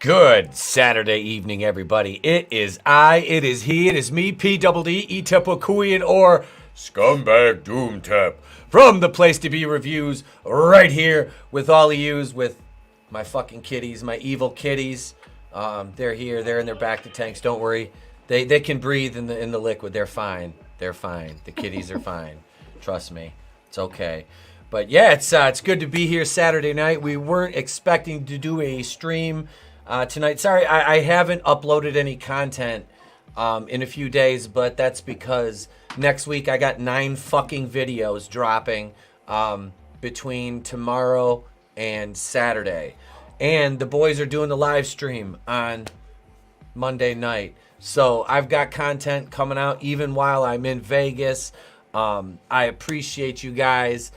Good Saturday evening, everybody. It is he, it is me, PDD, Etepokuian, or Scumbag Doomtep, from the Place to Be Reviews, right here with all of yous, with my fucking kitties, my evil kitties. They're here, they're in their back to tanks, don't worry. They can breathe in the liquid, they're fine. They're fine. The kitties are fine. Trust me, it's okay. But yeah, it's good to be here Saturday night. We weren't expecting to do a stream tonight. Sorry, I haven't uploaded any content in a few days, but that's because next week I got 9 fucking videos dropping between tomorrow and Saturday. And the boys are doing the live stream on Monday night. So I've got content coming out even while I'm in Vegas. I appreciate you guys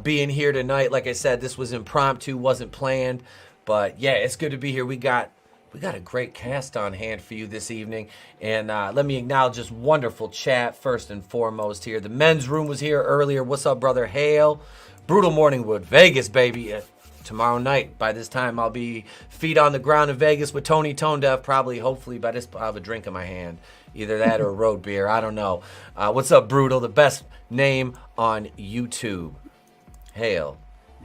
being here tonight. Like I said, this was impromptu, wasn't planned. But yeah, it's good to be here. We got a great cast on hand for you this evening. And let me acknowledge this wonderful chat first and foremost here. The men's room was here earlier. What's up, brother Hale? Brutal Morningwood, Vegas, baby. Tomorrow night, by this time, I'll be feet on the ground in Vegas with Tony ToneDef. Probably, hopefully, by this, I'll have a drink in my hand. Either that or a road beer. I don't know. What's up, Brutal? The best name on YouTube. Hail.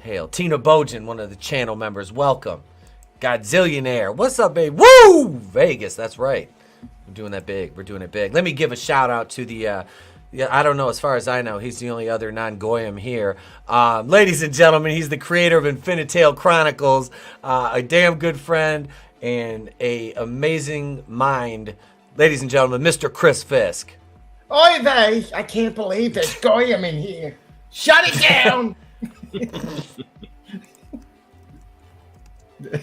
Tina Bojan, one of the channel members. Welcome. Godzillionaire. What's up, babe? Woo! Vegas. That's right. We're doing that big. We're doing it big. Let me give a shout out to the... I don't know. As far as I know, he's the only other non-Goyim here. Ladies and gentlemen, he's the creator of Infinitale Chronicles, a damn good friend, and a amazing mind. Ladies and gentlemen, Mr. Chris Fisk. Oy vey! I can't believe there's Goyim in here. Shut it down!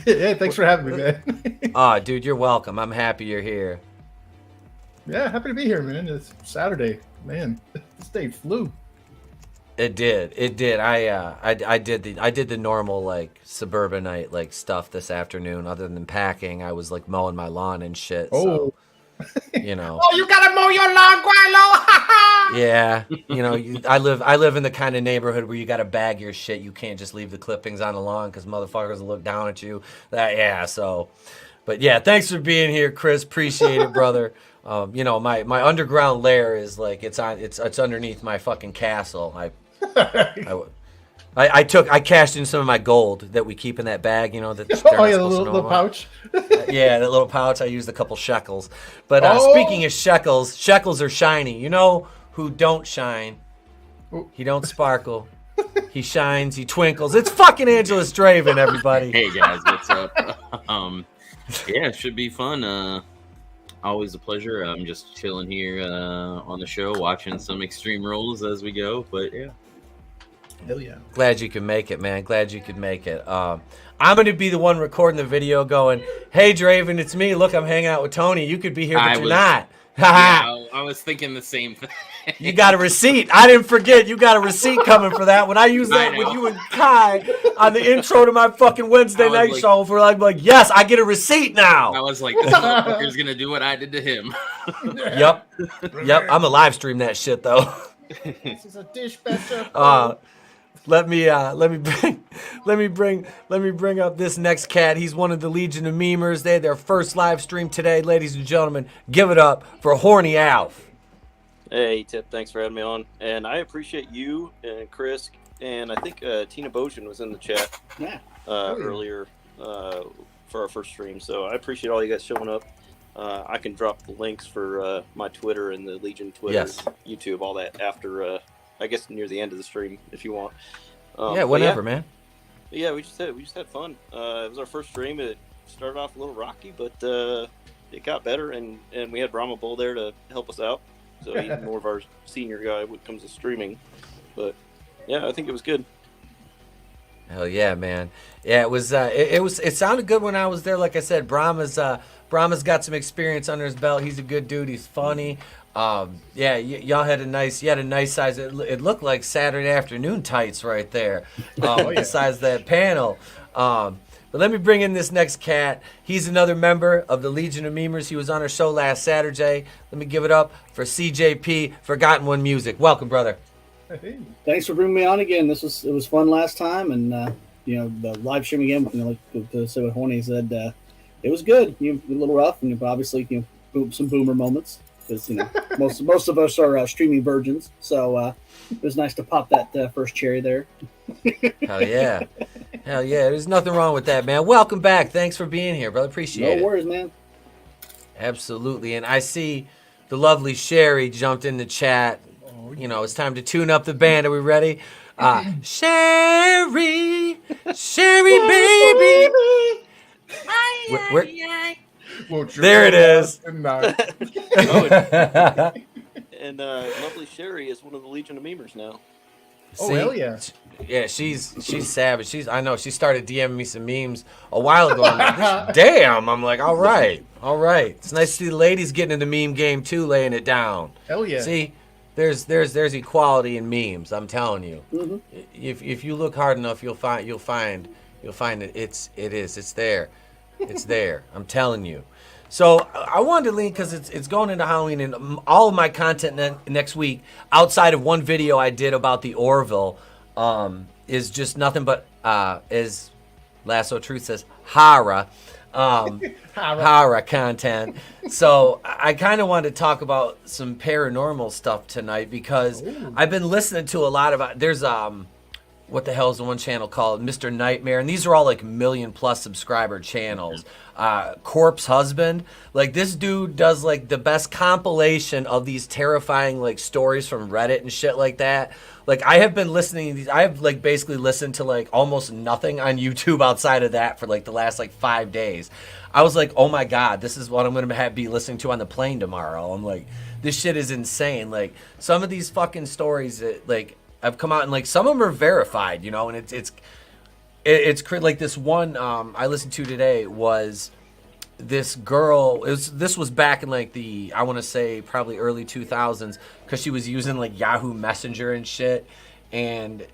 Yeah, thanks for having me, man. Dude, you're welcome. I'm happy you're here. Yeah, happy to be here, man. It's Saturday. Man, this day flew. It did. I did the normal like suburbanite like stuff this afternoon. Other than packing, I was like mowing my lawn and shit. Oh, so, you know. Oh, you gotta mow your lawn, Guilo! Yeah, you know, I live in the kind of neighborhood where you gotta bag your shit. You can't just leave the clippings on the lawn because motherfuckers will look down at you. But yeah, thanks for being here, Chris. Appreciate it, brother. You know, my underground lair is like it's underneath my fucking castle. I cashed in some of my gold that we keep in that bag. You know that. Oh yeah, the little pouch. Yeah, that little pouch. I used a couple shekels. But speaking of shekels, shekels are shiny. You know who don't shine? He don't sparkle. He shines. He twinkles. It's fucking AngelousDraven, everybody. Hey guys, what's up? Yeah, it should be fun. Always a pleasure. I'm just chilling here on the show, watching some extreme rolls as we go. But yeah. Hell yeah. Glad you could make it, man. Glad you could make it. I'm going to be the one recording the video going, hey, Draven, it's me. Look, I'm hanging out with Tony. You could be here, but you're not. Yeah, I was thinking the same thing. You got a receipt. I didn't forget. You got a receipt coming for that. When I used that with you and Kai on the intro to my fucking Wednesday night show, for like, yes, I get a receipt now. I was like, this motherfucker's going to do what I did to him. Yep. I'm a live stream that shit, though. This is a dispatcher. Let me bring up this next cat. He's one of the Legion of Memers. They had their first live stream today, ladies and gentlemen. Give it up for Horny Alf. Hey, Tip, thanks for having me on. And I appreciate you and Chris, and I think Tina Bojan was in the chat earlier for our first stream. So I appreciate all you guys showing up. I can drop the links for my Twitter and the Legion Twitter, YouTube, all that after, I guess, near the end of the stream if you want. Whatever, man. Yeah, we just had fun. It was our first stream. It started off a little rocky, but it got better, and we had Brahma Bull there to help us out. So he's more of our senior guy when it comes to streaming. But yeah, I think it was good. Hell yeah, man. Yeah, it was. It sounded good when I was there. Like I said, Brahma's got some experience under his belt. He's a good dude. He's funny. Yeah, y'all had a nice size. It looked like Saturday afternoon tights right there. Besides that panel. But let me bring in this next cat. He's another member of the Legion of Memers. He was on our show last Saturday. Let me give it up for CJP, Forgotten One Music. Welcome, brother. Hey. Thanks for bringing me on again. It was fun last time, and the live stream again. Like to say what Horny said, It was good. A little rough, and obviously, some boomer moments because most of us are streaming virgins. So it was nice to pop that first cherry there. Hell yeah. Hell yeah. There's nothing wrong with that, man. Welcome back. Thanks for being here, brother. Appreciate it. No worries, man. Absolutely. And I see the lovely Sherry jumped in the chat. It's time to tune up the band. Are we ready? Sherry, baby. There it is. And lovely Sherry is one of the Legion of Memers now. Oh, hell yeah. Yeah, she's savage. I know she started DMing me some memes a while ago. I'm like, damn. I'm like, all right. It's nice to see the ladies getting in the meme game too, laying it down. Hell yeah. See, there's equality in memes. I'm telling you. Mm-hmm. If you look hard enough, you'll find that it's there. It's there. I'm telling you. So I wanted to lean because it's going into Halloween, and all of my content next week, outside of one video I did about the Orville, is just nothing but, as Lasso Truth says, horror content. So I kind of wanted to talk about some paranormal stuff tonight because I've been listening to a lot of. There's what the hell is the one channel called? Mr. Nightmare. And these are all like 1 million+ subscriber channels. Corpse Husband. Like this dude does like the best compilation of these terrifying like stories from Reddit and shit like that. Like I have been listening to these. I have like basically listened to like almost nothing on YouTube outside of that for like the last like 5 days. I was like, oh my God, this is what I'm going to be listening to on the plane tomorrow. I'm like, this shit is insane. Like some of these fucking stories that like I've come out and like some of them are verified, and it's like this one I listened to today was this girl. This was back in like I want to say probably early 2000s because she was using like Yahoo Messenger and shit, and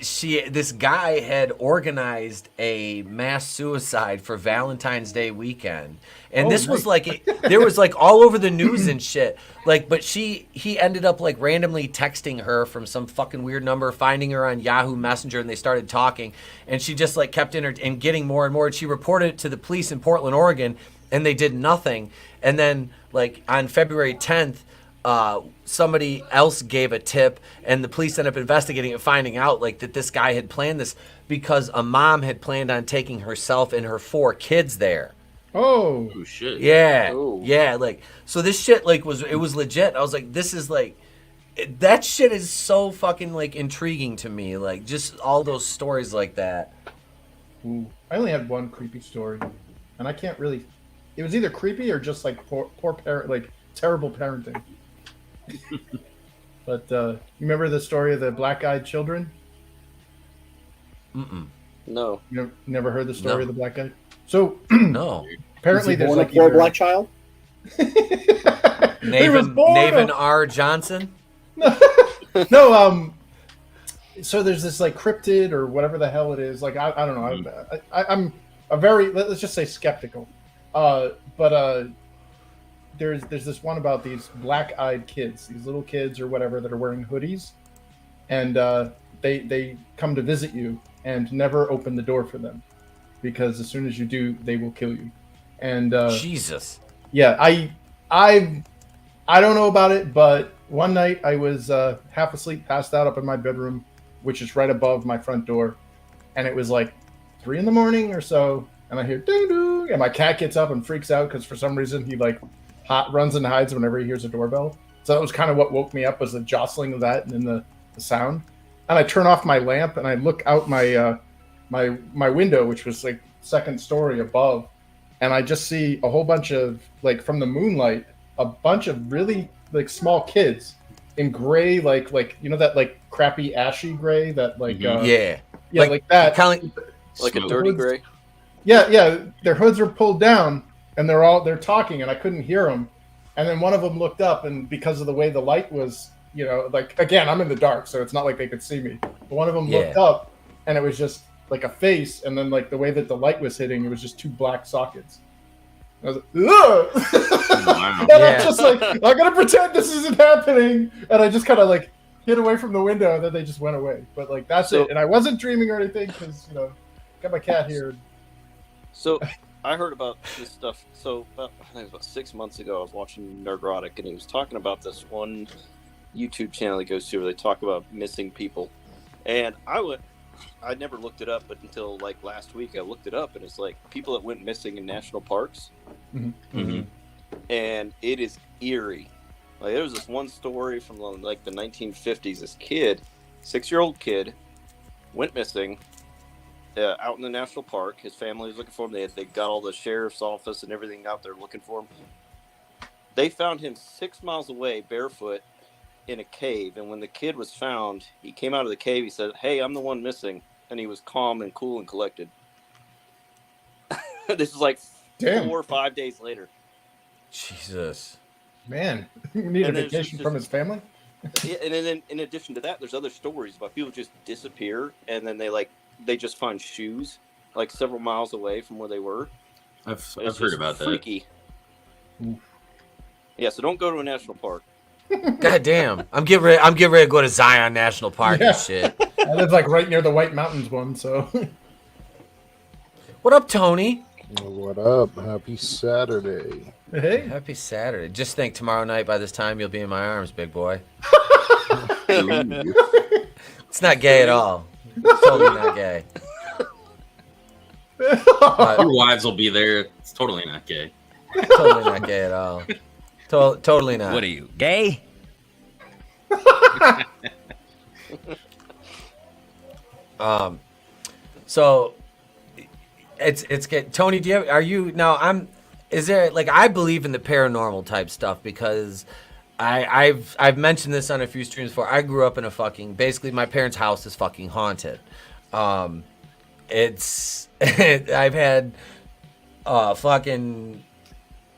this guy had organized a mass suicide for Valentine's Day weekend. And this was like, there was like all over the news and shit. Like, but he ended up like randomly texting her from some fucking weird number, finding her on Yahoo Messenger, and they started talking. And she just like kept and getting more and more. And she reported it to the police in Portland, Oregon, and they did nothing. And then like on February 10th, somebody else gave a tip, and the police ended up investigating and finding out like that this guy had planned this because a mom had planned on taking herself and her 4 kids there. Oh shit. Yeah. Oh. Yeah, like so this shit like was legit. I was like, this is like that shit is so fucking like intriguing to me. Like just all those stories like that. Ooh. I only had one creepy story, and I can't really. It was either creepy or just like poor parent, like terrible parenting. But you remember the story of the black-eyed children? No. You never heard the story of the black-eyed? So No. apparently there's like a black child. Navin R. Johnson. No. So there's this like cryptid or whatever the hell it is. Like I don't know. I'm a very, let's just say, skeptical. But there's this one about these black-eyed kids, these little kids or whatever that are wearing hoodies, and they come to visit you and never open the door for them because as soon as you do, they will kill you. And Jesus. Yeah, I don't know about it, but one night I was half asleep, passed out up in my bedroom, which is right above my front door, and it was like 3 a.m. or so, and I hear ding ding, and my cat gets up and freaks out because for some reason he like runs and hides whenever he hears a doorbell. So that was kind of what woke me up, was the jostling of that and then the sound. And I turn off my lamp and I look out my my window, which was like second story above, and I just see a whole bunch of like from the moonlight, a bunch of really like small kids in gray, like that like crappy ashy gray that like like that, kind of like a dirty gray. Yeah, their hoods are pulled down and they're talking and I couldn't hear them. And then one of them looked up, and because of the way the light was, like again, I'm in the dark, so it's not like they could see me. But one of them looked up and it was just like a face, and then like the way that the light was hitting, it was just 2 black sockets. I was like, ugh! Wow. And I'm just like, I'm gonna pretend this isn't happening, and I just kind of like hid away from the window, and then they just went away. But like that's it, and I wasn't dreaming or anything because got my cat here. So I heard about this stuff. So I think it was about 6 months ago. I was watching Nerdrotic, and he was talking about this one YouTube channel he goes to where they talk about missing people. And I never looked it up, but until like last week, I looked it up, and it's like people that went missing in national parks, and it is eerie. Like there was this one story from like the 1950s. This kid, 6-year-old kid, went missing. Out in the national park, his family was looking for him. They got all the sheriff's office and everything out there looking for him. They found him 6 miles away, barefoot, in a cave. And when the kid was found, he came out of the cave. He said, "Hey, I'm the one missing," and he was calm and cool and collected. This is like 4 or 5 days later. Jesus, man, we need a vacation from his family. Yeah, and then in addition to that, there's other stories about people just disappear, and then they just find shoes like several miles away from where they were. I've heard about freaky. That. Yeah, so don't go to a national park. God damn! I'm getting ready to go to Zion National Park and shit. I live like right near the White Mountains one, so. What up, Tony? What up? Happy Saturday. Hey. Happy Saturday. Just think, tomorrow night by this time you'll be in my arms, big boy. It's not gay at all. It's totally not gay. Your wives will be there. It's totally not gay. Totally not gay at all. Totally not. What are you, gay? So it's good. Tony, is there like, I believe in the paranormal type stuff because I've mentioned this on a few streams before. I grew up in basically my parents' house is fucking haunted. I've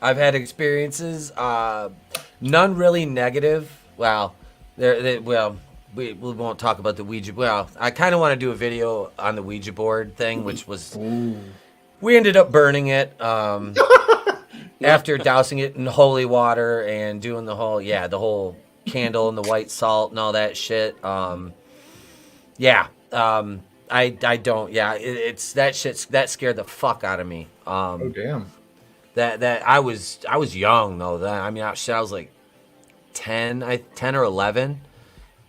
had experiences, none really negative. Well, we won't talk about the Ouija. Well, I kind of want to do a video on the Ouija board thing, which was, we ended up burning it after dousing it in holy water and doing the whole candle and the white salt and all that shit. It's that shit that scared the fuck out of me. Oh damn. That I was young though. I was like 10 or 11.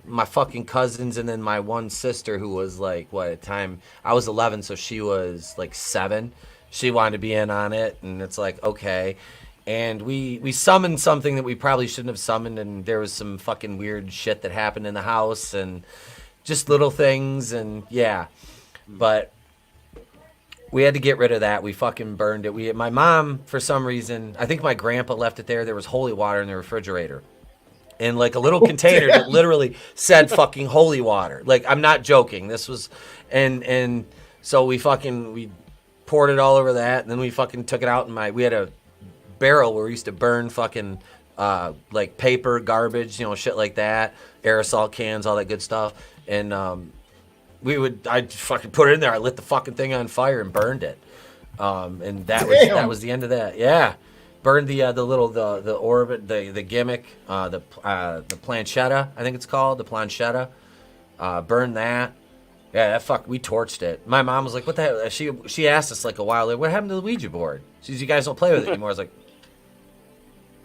My fucking cousins and then my one sister who was like, at the time I was 11, so she was like 7. She wanted to be in on it, and it's like, okay. And we summoned something that we probably shouldn't have summoned, and there was some fucking weird shit that happened in the house and just little things, and yeah. But we had to get rid of that. We fucking burned it. My mom, for some reason, I think my grandpa left it there. There was holy water in the refrigerator. In like a little container that literally said fucking holy water. Like, I'm not joking. This was, and so we poured it all over that, and then we fucking took it out in we had a barrel where we used to burn fucking like paper, garbage, shit like that, aerosol cans, all that good stuff. And I'd fucking put it in there. I lit the fucking thing on fire and burned it. And that was the end of that. Yeah. Burned the orbit, the gimmick, the planchetta, I think it's called, the planchetta. Burned that. Yeah, we torched it. My mom was like, "What the hell?" She asked us like a while later, "What happened to the Ouija board?" She said, "You guys don't play with it anymore." I was like,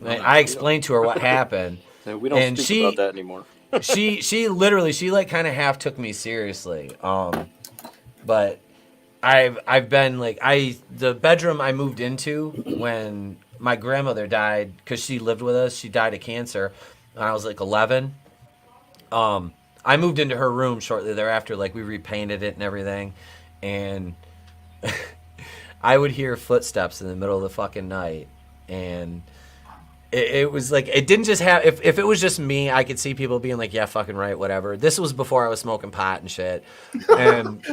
I explained to her what happened. We don't speak about that anymore. she literally like kind of half took me seriously. But I've been like, the bedroom I moved into when my grandmother died, because she lived with us. She died of cancer when I was like 11. I moved into her room shortly thereafter. Like, we repainted it and everything. And I would hear footsteps in the middle of the fucking night. And it was like, it didn't just have, if it was just me, I could see people being like, yeah, fucking right, whatever. This was before I was smoking pot and shit. And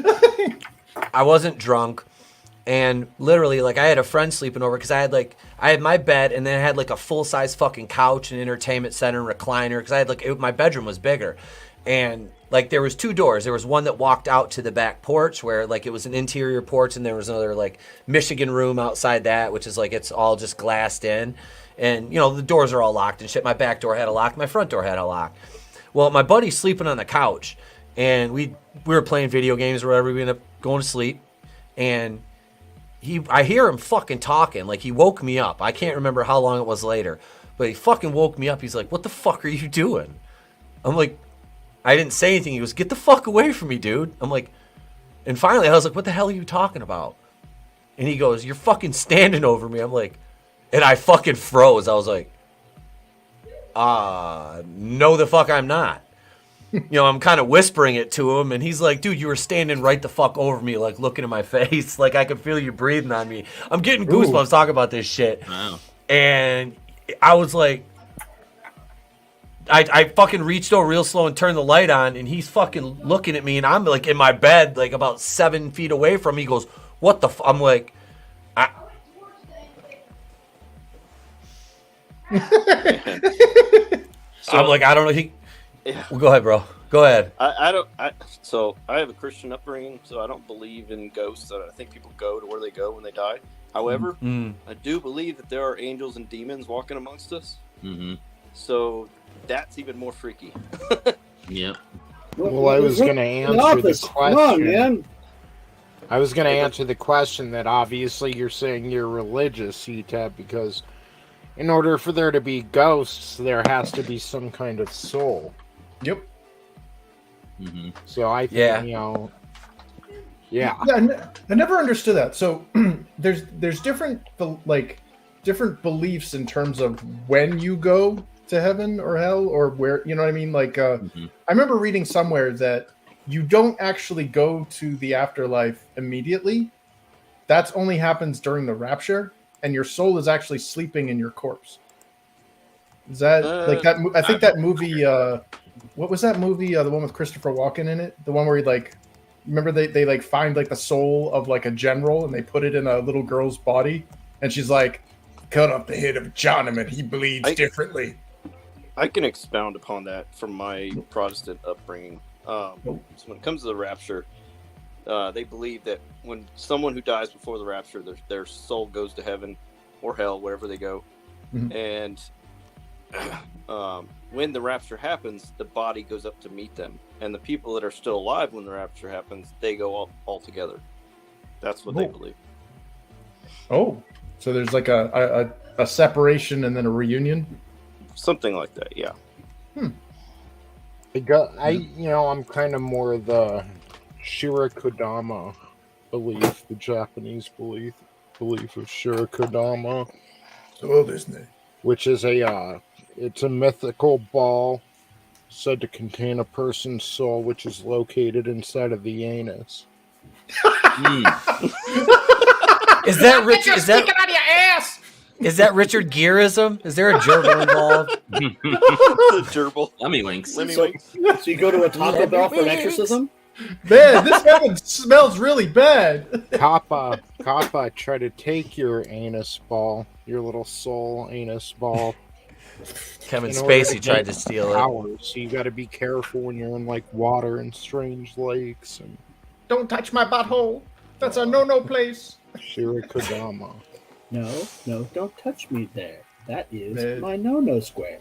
I wasn't drunk. And literally, like, I had a friend sleeping over because I had my bed, and then I had like a full-size fucking couch and entertainment center and recliner, because I had my bedroom was bigger. And like, there was 2 doors. There was one that walked out to the back porch where like it was an interior porch, and there was another like Michigan room outside that, which is like, it's all just glassed in. And the doors are all locked and shit. My back door had a lock. My front door had a lock. Well, my buddy's sleeping on the couch, and we were playing video games or whatever. We ended up going to sleep, and I hear him fucking talking. Like, he woke me up. I can't remember how long it was later, but he fucking woke me up. He's like, what the fuck are you doing? I'm like, I didn't say anything. He goes, get the fuck away from me, dude. I'm like, and finally I was like, what the hell are you talking about? And he goes, you're fucking standing over me. I'm like, and I fucking froze. I was like, no the fuck I'm not. You know, I'm kind of whispering it to him, and he's like, dude, you were standing right the fuck over me, like, looking in my face. Like, I could feel you breathing on me. I'm getting goosebumps talking about this shit. Wow. And I was like, I fucking reached over real slow and turned the light on, and he's fucking looking at me, and I'm, like, in my bed, like, about 7 feet away from me. He goes, what the I'm like, I'm like, I don't know. Well, go ahead, bro. Go ahead. So I have a Christian upbringing, so I don't believe in ghosts. I think people go to where they go when they die. However, I do believe that there are angels and demons walking amongst us. Mm-hmm. So that's even more freaky. Yep. Well, I was going to answer the question. Come on, man. I was going to answer the question that obviously you're saying you're religious, CTAP, because in order for there to be ghosts, there has to be some kind of soul. Yep. Mm-hmm. So I think, yeah. I never understood that. So there's different different beliefs in terms of when you go to heaven or hell or where, you know what I mean? Like I remember reading somewhere that you don't actually go to the afterlife immediately. That only happens during the rapture, and your soul is actually sleeping in your corpse. Is that like that? I think that movie. What was that movie? The one with Christopher Walken in it. The one where he remember they like find like the soul of like a general and they put it in a little girl's body, and she's like, cut off the head of John, and he bleeds differently. I can expound upon that from my Protestant upbringing. So when it comes to the rapture, they believe that when someone who dies before the rapture, their soul goes to heaven or hell, wherever they go. Mm-hmm. And when the rapture happens, the body goes up to meet them. And the people that are still alive when the rapture happens, they go all together. That's what they believe. Oh, so there's like a separation and then a reunion? Something like that, yeah. I'm kind of more the Shirakodama belief, the Japanese belief of Shirakodama. Oh, isn't it? Which is it's a mythical ball said to contain a person's soul, which is located inside of the anus. Is that Richard? Is that out of your ass? Is that Richard Gereism? Is there a gerbil involved? The gerbil. Lemmy winks. So you go to a Taco Bell for an exorcism? Man, this heaven smells really bad. Kappa, try to take your anus ball, your little soul anus ball. Kevin Spacey tried to steal it. So you got to be careful when you're in like water and strange lakes. And Don't touch my butthole. That's a no place. Shirakodama. No, don't touch me there. That is my no square.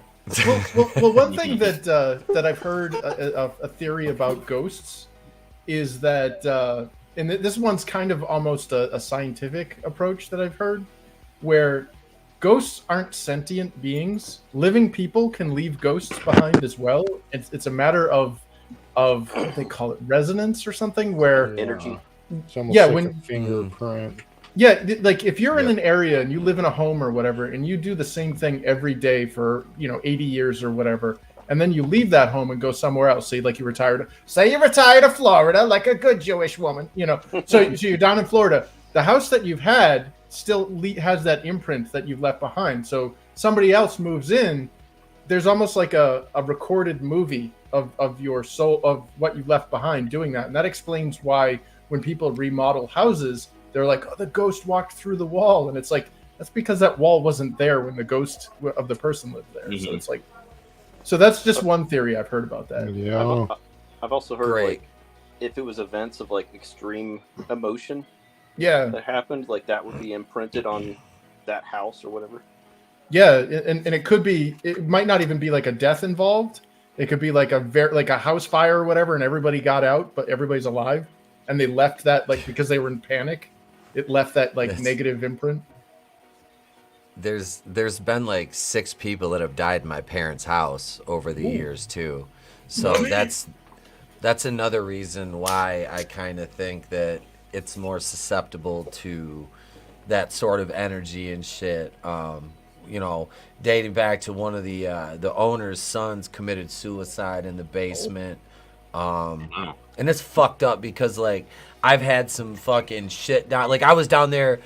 Well, one thing that I've heard a theory about ghosts is that, and this one's kind of almost a scientific approach that I've heard, where ghosts aren't sentient beings. Living people can leave ghosts behind as well. It's a matter of what do they call it, resonance or something, where energy. It's almost like a fingerprint. Yeah, like if you're in an area and you live in a home or whatever, and you do the same thing every day for 80 years or whatever, and then you leave that home and go somewhere else. Say like you retired. Say you retired to Florida, like a good Jewish woman, So you're down in Florida. The house that you've had still has that imprint that you've left behind. So somebody else moves in. There's almost like a recorded movie of your soul, of what you left behind doing that, and that explains why when people remodel houses, they're like, oh, the ghost walked through the wall. And it's like, that's because that wall wasn't there when the ghost of the person lived there. Mm-hmm. So it's like, so that's just one theory I've heard about that. Yeah. I've also heard like, if it was events of like extreme emotion that happened, like that would be imprinted on that house or whatever. Yeah. And it could be, it might not even be like a death involved. It could be like a house fire or whatever, and everybody got out, but everybody's alive. And they left that like because they were in panic. it left that like That's- negative imprint. There's been like 6 people that have died in my parents' house over the years too. So that's another reason why I kind of think that it's more susceptible to that sort of energy and shit. You know, dating back to one of the owner's sons committed suicide in the basement. And it's fucked up because like I've had some fucking shit down. Like I was down there.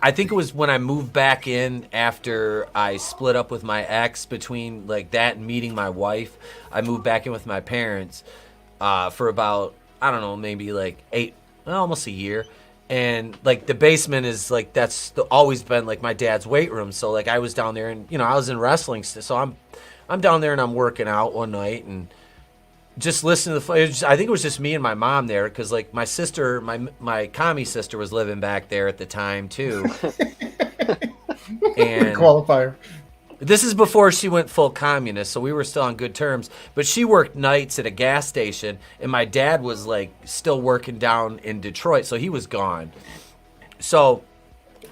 I think it was when I moved back in after I split up with my ex. Between like that and meeting my wife, I moved back in with my parents for about, I don't know, maybe like almost a year. And like the basement is like always been like my dad's weight room. So like I was down there and I was in wrestling. So I'm down there and I'm working out one night and just listening to I think it was just me and my mom there because like my sister, my commie sister was living back there at the time too. And Qualifier. this is before she went full communist, so we were still on good terms. But she worked nights at a gas station, and my dad was like still working down in Detroit, so he was gone. So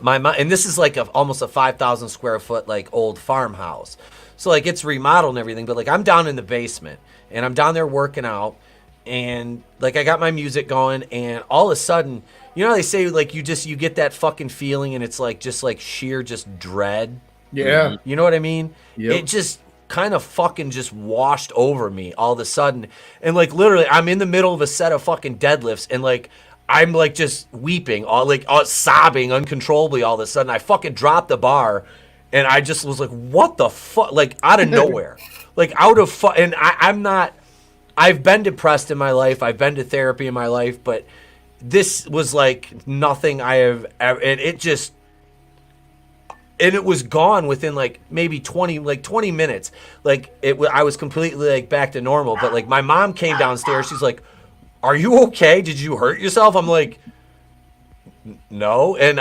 my mom, and this is like almost a 5,000 square foot like old farmhouse. So like it's remodeled and everything, but like I'm down in the basement and I'm down there working out and like I got my music going and all of a sudden, you know how they say like you get that fucking feeling and it's like just like sheer just dread. Yeah. You know what I mean? Yep. It just kind of fucking just washed over me all of a sudden. And like literally I'm in the middle of a set of fucking deadlifts and like I'm like just weeping, sobbing uncontrollably all of a sudden. I fucking dropped the bar and I just was like, what the fuck? Like out of nowhere. Like out of and I'm not, I've been depressed in my life. I've been to therapy in my life, but this was like nothing I have ever, and it was gone within like maybe 20 minutes. Like I was completely like back to normal, but like my mom came downstairs. She's like, are you okay? Did you hurt yourself? I'm like, no. And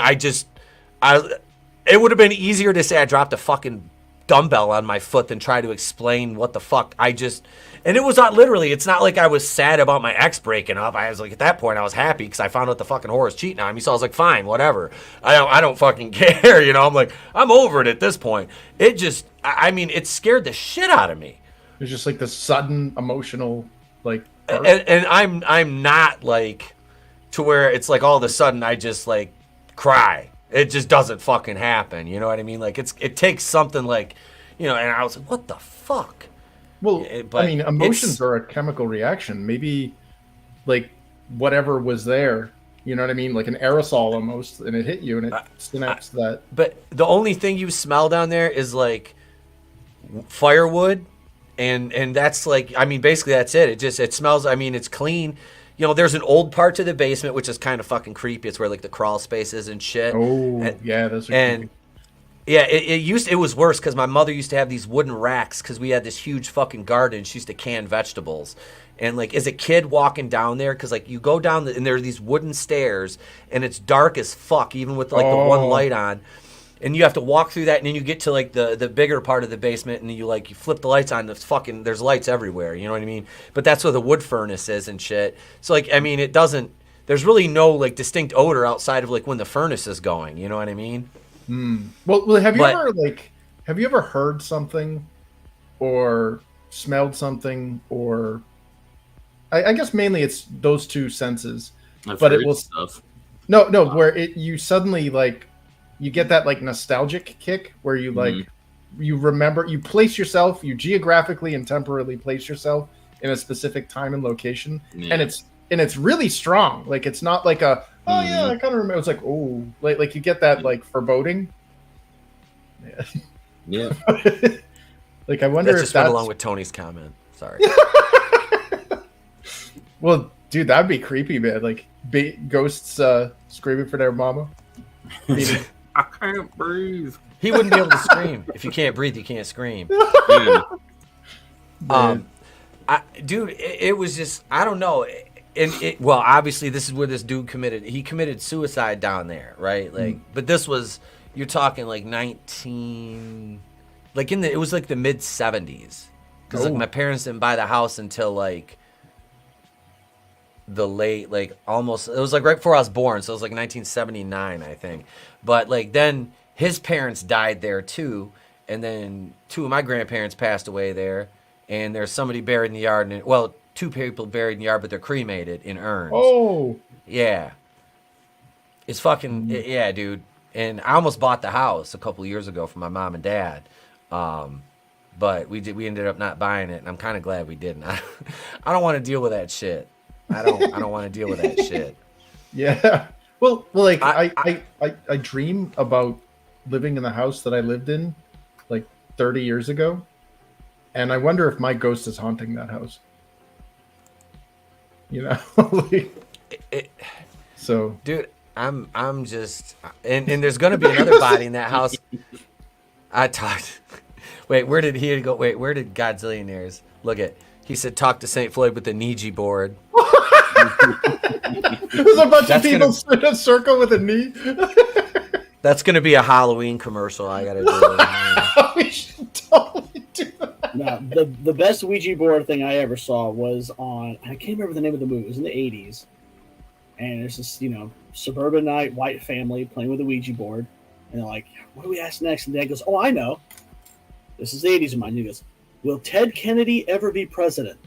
it would have been easier to say I dropped a fucking dumbbell on my foot than try to explain what the fuck and it was not literally, it's not like I was sad about my ex breaking up. I was like, at that point I was happy because I found out the fucking whore is cheating on me. So I was like, fine, whatever. I don't fucking care. I'm like, I'm over it at this point. It just, it scared the shit out of me. It's just like the sudden emotional, like, and I'm not like to where it's like all of a sudden I just like cry. It just doesn't fucking happen. You know what I mean? Like it takes something like, and I was like, what the fuck? Well, emotions are a chemical reaction. Maybe like whatever was there, you know what I mean? Like an aerosol almost, and it hit you and it synapsed that. But the only thing you smell down there is like firewood. And that's like, basically that's it. It smells, it's clean. There's an old part to the basement, which is kind of fucking creepy. It's where like the crawl spaces and shit. Oh, yeah, those are creepy. Yeah, it was worse because my mother used to have these wooden racks because we had this huge fucking garden. She used to can vegetables. And like as a kid walking down there, because like you go down and there are these wooden stairs and it's dark as fuck, even with like the one light on. And you have to walk through that, and then you get to like the bigger part of the basement, and you flip the lights on. There's lights everywhere. You know what I mean? But that's where the wood furnace is and shit. So like, it doesn't. There's really no like distinct odor outside of like when the furnace is going. You know what I mean? Well, have you ever heard something, or smelled something, or I guess mainly it's those two senses. I've but heard it will stuff. No, where you suddenly like. You get that like nostalgic kick where you like you remember, you place yourself, you geographically and temporarily place yourself in a specific time and location, and it's really strong. Like it's not like I kind of remember. It's like like you get that like foreboding. Yeah. Like I wonder that if just went along with Tony's comment. Sorry. Well, dude, that'd be creepy, man. Like ghosts screaming for their mama. I can't breathe. He wouldn't be able to scream. If you can't breathe, you can't scream. Dude, it was just, I don't know. Well, obviously, this is where this dude committed suicide down there, right? Like, but this was, you're talking like 19, like it was like the mid 70s. Because like my parents didn't buy the house until like the late, like almost, it was like right before I was born, so it was like 1979, I think. But like then his parents died there too, and then two of my grandparents passed away there, and there's somebody buried in the yard, and well, two people buried in the yard, but they're cremated in urns. Oh, Yeah. It's fucking, yeah, dude. And I almost bought the house a couple years ago from my mom and dad. But we ended up not buying it, and I'm kind of glad we didn't. I don't want to deal with that shit. I don't want to deal with that shit. yeah. Well, like I dream about living in the house that I lived in like 30 years ago, and I wonder if my ghost is haunting that house. You know, like, so, dude, I'm just, and there's gonna be another body in that house. I talked. Wait, where did he go? Wait, where did Godzillionaires? Look at. He said, "Talk to Saint Floyd with the Ouija board." There's a bunch of people in a circle with a knee. That's gonna be a Halloween commercial. I gotta do. We should totally do that. No, the best Ouija board thing I ever saw was on, I can't remember the name of the movie. It was in the 80s. And there's this, suburbanite white family playing with a Ouija board. And they're like, what do we ask next? And Dad goes, oh, I know. This is the 80s in mine. He goes, will Ted Kennedy ever be president?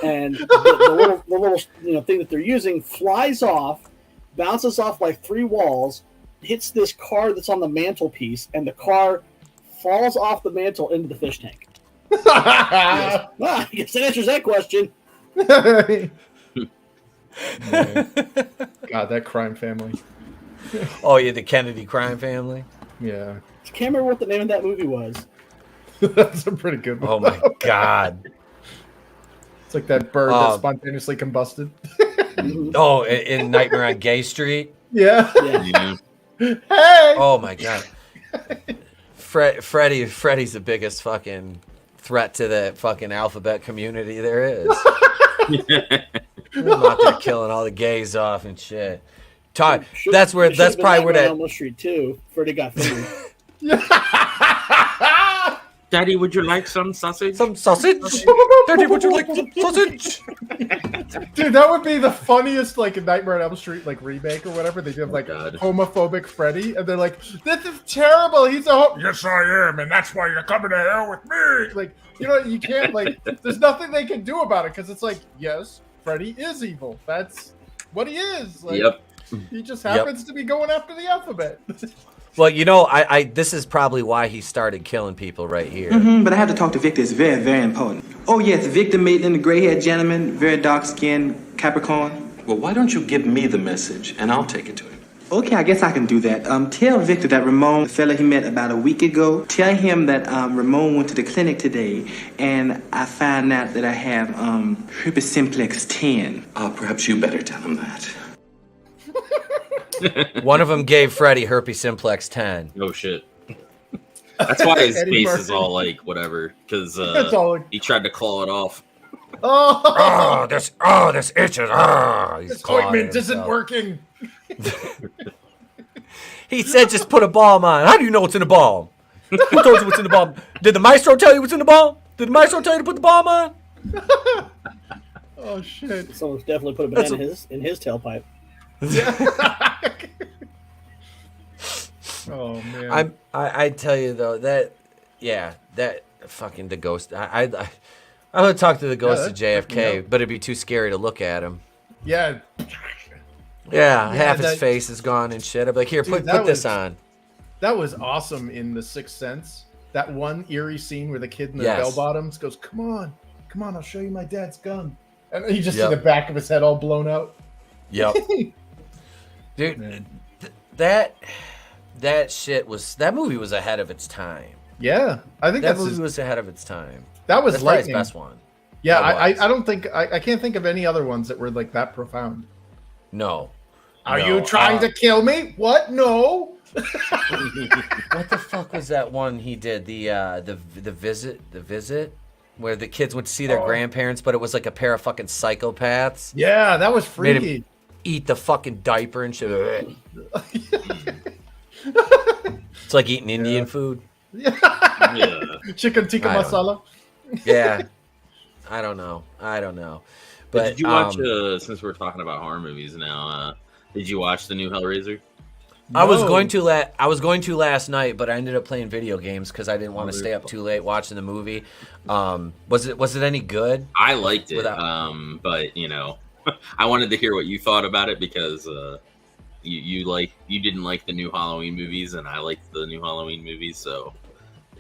And the little thing that they're using flies off, bounces off like 3 walls, hits this car that's on the mantelpiece, and the car falls off the mantle into the fish tank. I guess that answers that question. God, that crime family. Oh yeah, the Kennedy crime family. Yeah. I can't remember what the name of that movie was. That's a pretty good one. Oh my god. It's like that bird that spontaneously combusted. Oh, in Nightmare on Gay Street. Yeah. Yeah. Hey. Oh my god. Freddy's the biggest fucking threat to the fucking alphabet community there is. I'm out there killing all the gays off and shit. That's probably where that. Elm Street too. Freddy got fingered. Daddy, would you like some sausage? Some sausage? Daddy, would you like some sausage? Dude, that would be the funniest, like, Nightmare on Elm Street, like, remake or whatever. They do, like, homophobic Freddy, and they're like, this is terrible. He's a yes, I am, and that's why you're coming to hell with me. Like, you can't, like, there's nothing they can do about it, because it's like, yes, Freddy is evil. That's what he is. Like, yep. He just happens to be going after the alphabet. Well, I this is probably why he started killing people right here. But I have to talk to Victor. It's very, very important. Oh, yes, Victor Maitland, the gray-haired gentleman, very dark-skinned Capricorn. Well, why don't you give me the message, and I'll take it to him. Okay, I guess I can do that. Tell Victor that Ramon, the fella he met about a week ago, tell him that Ramon went to the clinic today, and I found out that I have herpes simplex 10. Perhaps you better tell him that. One of them gave Freddy herpes simplex 10. Oh shit. That's why his face is all like whatever, because he tried to claw it off. This itches. This ointment isn't working. He said just put a balm on. How do you know what's in the balm? Who told you what's in the balm? Did the maestro tell you what's in the balm? Did the maestro tell you to put the balm on? Oh shit. Someone's definitely put a banana in his tailpipe. Oh man. I tell you though that fucking the ghost. I would talk to the ghost of JFK, but it'd be too scary to look at him. Yeah. Yeah, half his face is gone and shit. I'd be like, here, put this on. That was awesome in The Sixth Sense. That one eerie scene where the kid in the bell bottoms goes, come on, I'll show you my dad's gun. And you just see the back of his head all blown out. Yep. Dude, that shit was, that movie was ahead of its time. Yeah, I think that movie was ahead of its time. That was probably his best one. Yeah, I don't think I can't think of any other ones that were like that profound. No. Are you trying to kill me? What? No. What the fuck was that one he did? The visit, where the kids went to see their grandparents, but it was like a pair of fucking psychopaths. Yeah, that was freaky. Made him eat the fucking diaper and shit. It's like eating Indian food. Yeah. Chicken tikka masala. Yeah. I don't know. But did you watch? Since we're talking about horror movies now, did you watch the new Hellraiser? I was going to last night, but I ended up playing video games because I didn't want to stay up too late watching the movie. Was it any good? I liked it, but you know, I wanted to hear what you thought about it because you didn't like the new Halloween movies, and I liked the new Halloween movies, so.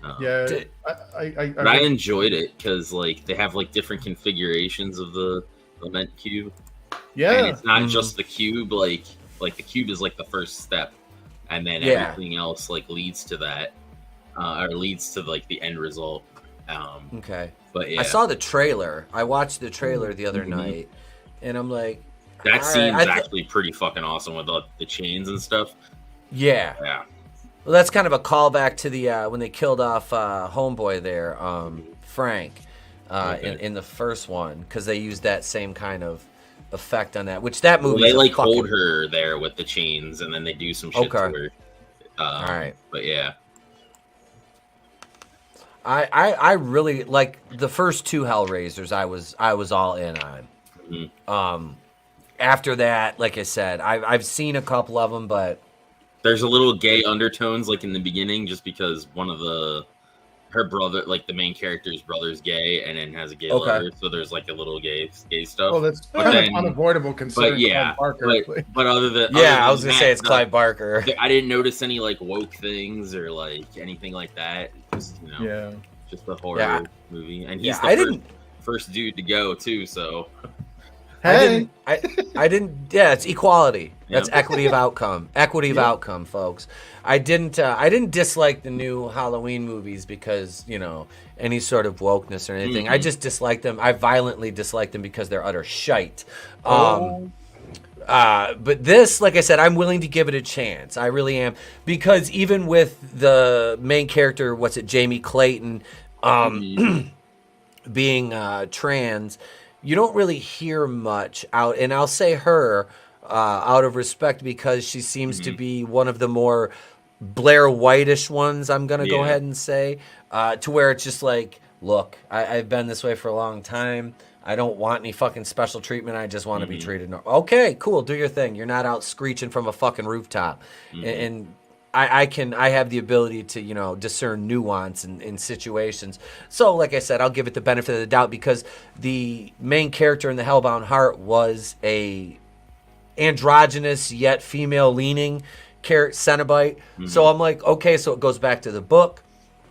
I enjoyed it because like they have like different configurations of the lament cube. Yeah, and it's not just the cube. Like the cube is like the first step, and then everything else like leads to that, or leads to like the end result. Okay, but yeah, I saw the trailer. I watched the trailer the other night, and I'm like, that scene's actually pretty fucking awesome with the chains and stuff. Yeah. Well, that's kind of a callback to the when they killed off homeboy there, Frank, in the first one, because they used that same kind of effect on that. Which that movie, they like hold her there with the chains, and then they do some shit to her. All right, but yeah, I really like the first two Hellraisers. I was all in on. Mm-hmm. After that, like I said, I've seen a couple of them, but. There's a little gay undertones like in the beginning, just because one of her brother, like the main character's brother's gay, and then has a gay lover, so there's like a little gay stuff. Well, that's kind of unavoidable considering Clive Barker. But other than I was gonna say it's Clive Barker. I didn't notice any like woke things or like anything like that. Just just a horror movie, and he's the first dude to go too. So. Hey. I didn't. Yeah, it's equality. That's equity of outcome. Equity of outcome, folks. I didn't dislike the new Halloween movies because any sort of wokeness or anything. Mm-hmm. I just dislike them. I violently dislike them because they're utter shite. But this, like I said, I'm willing to give it a chance. I really am, because even with the main character, Jamie Clayton, being trans. You don't really hear much out, and I'll say her out of respect because she seems to be one of the more Blair White-ish ones, I'm going to go ahead and say, to where it's just like, look, I've been this way for a long time. I don't want any fucking special treatment. I just want to be treated normal. Okay, cool, do your thing. You're not out screeching from a fucking rooftop. And I have the ability to, discern nuance in situations. So, like I said, I'll give it the benefit of the doubt because the main character in the Hellbound Heart was a androgynous yet female-leaning Cenobite. So I'm like, okay, so it goes back to the book.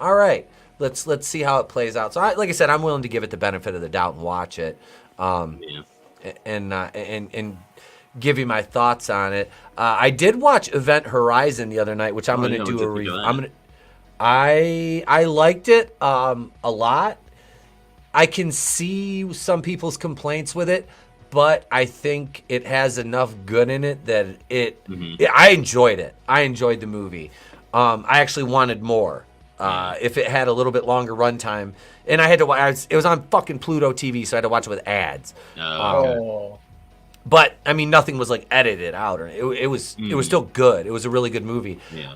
All right, let's see how it plays out. So, like I said, I'm willing to give it the benefit of the doubt and watch it, and give you my thoughts on it. I did watch Event Horizon the other night, which I'm going to do a review. I liked it a lot. I can see some people's complaints with it, but I think it has enough good in it that I enjoyed it. I enjoyed the movie. I actually wanted more. If it had a little bit longer runtime, and I had to watch. It was on fucking Pluto TV, so I had to watch it with ads. But I mean, nothing was like edited out, or it was still good. It was a really good movie. Yeah.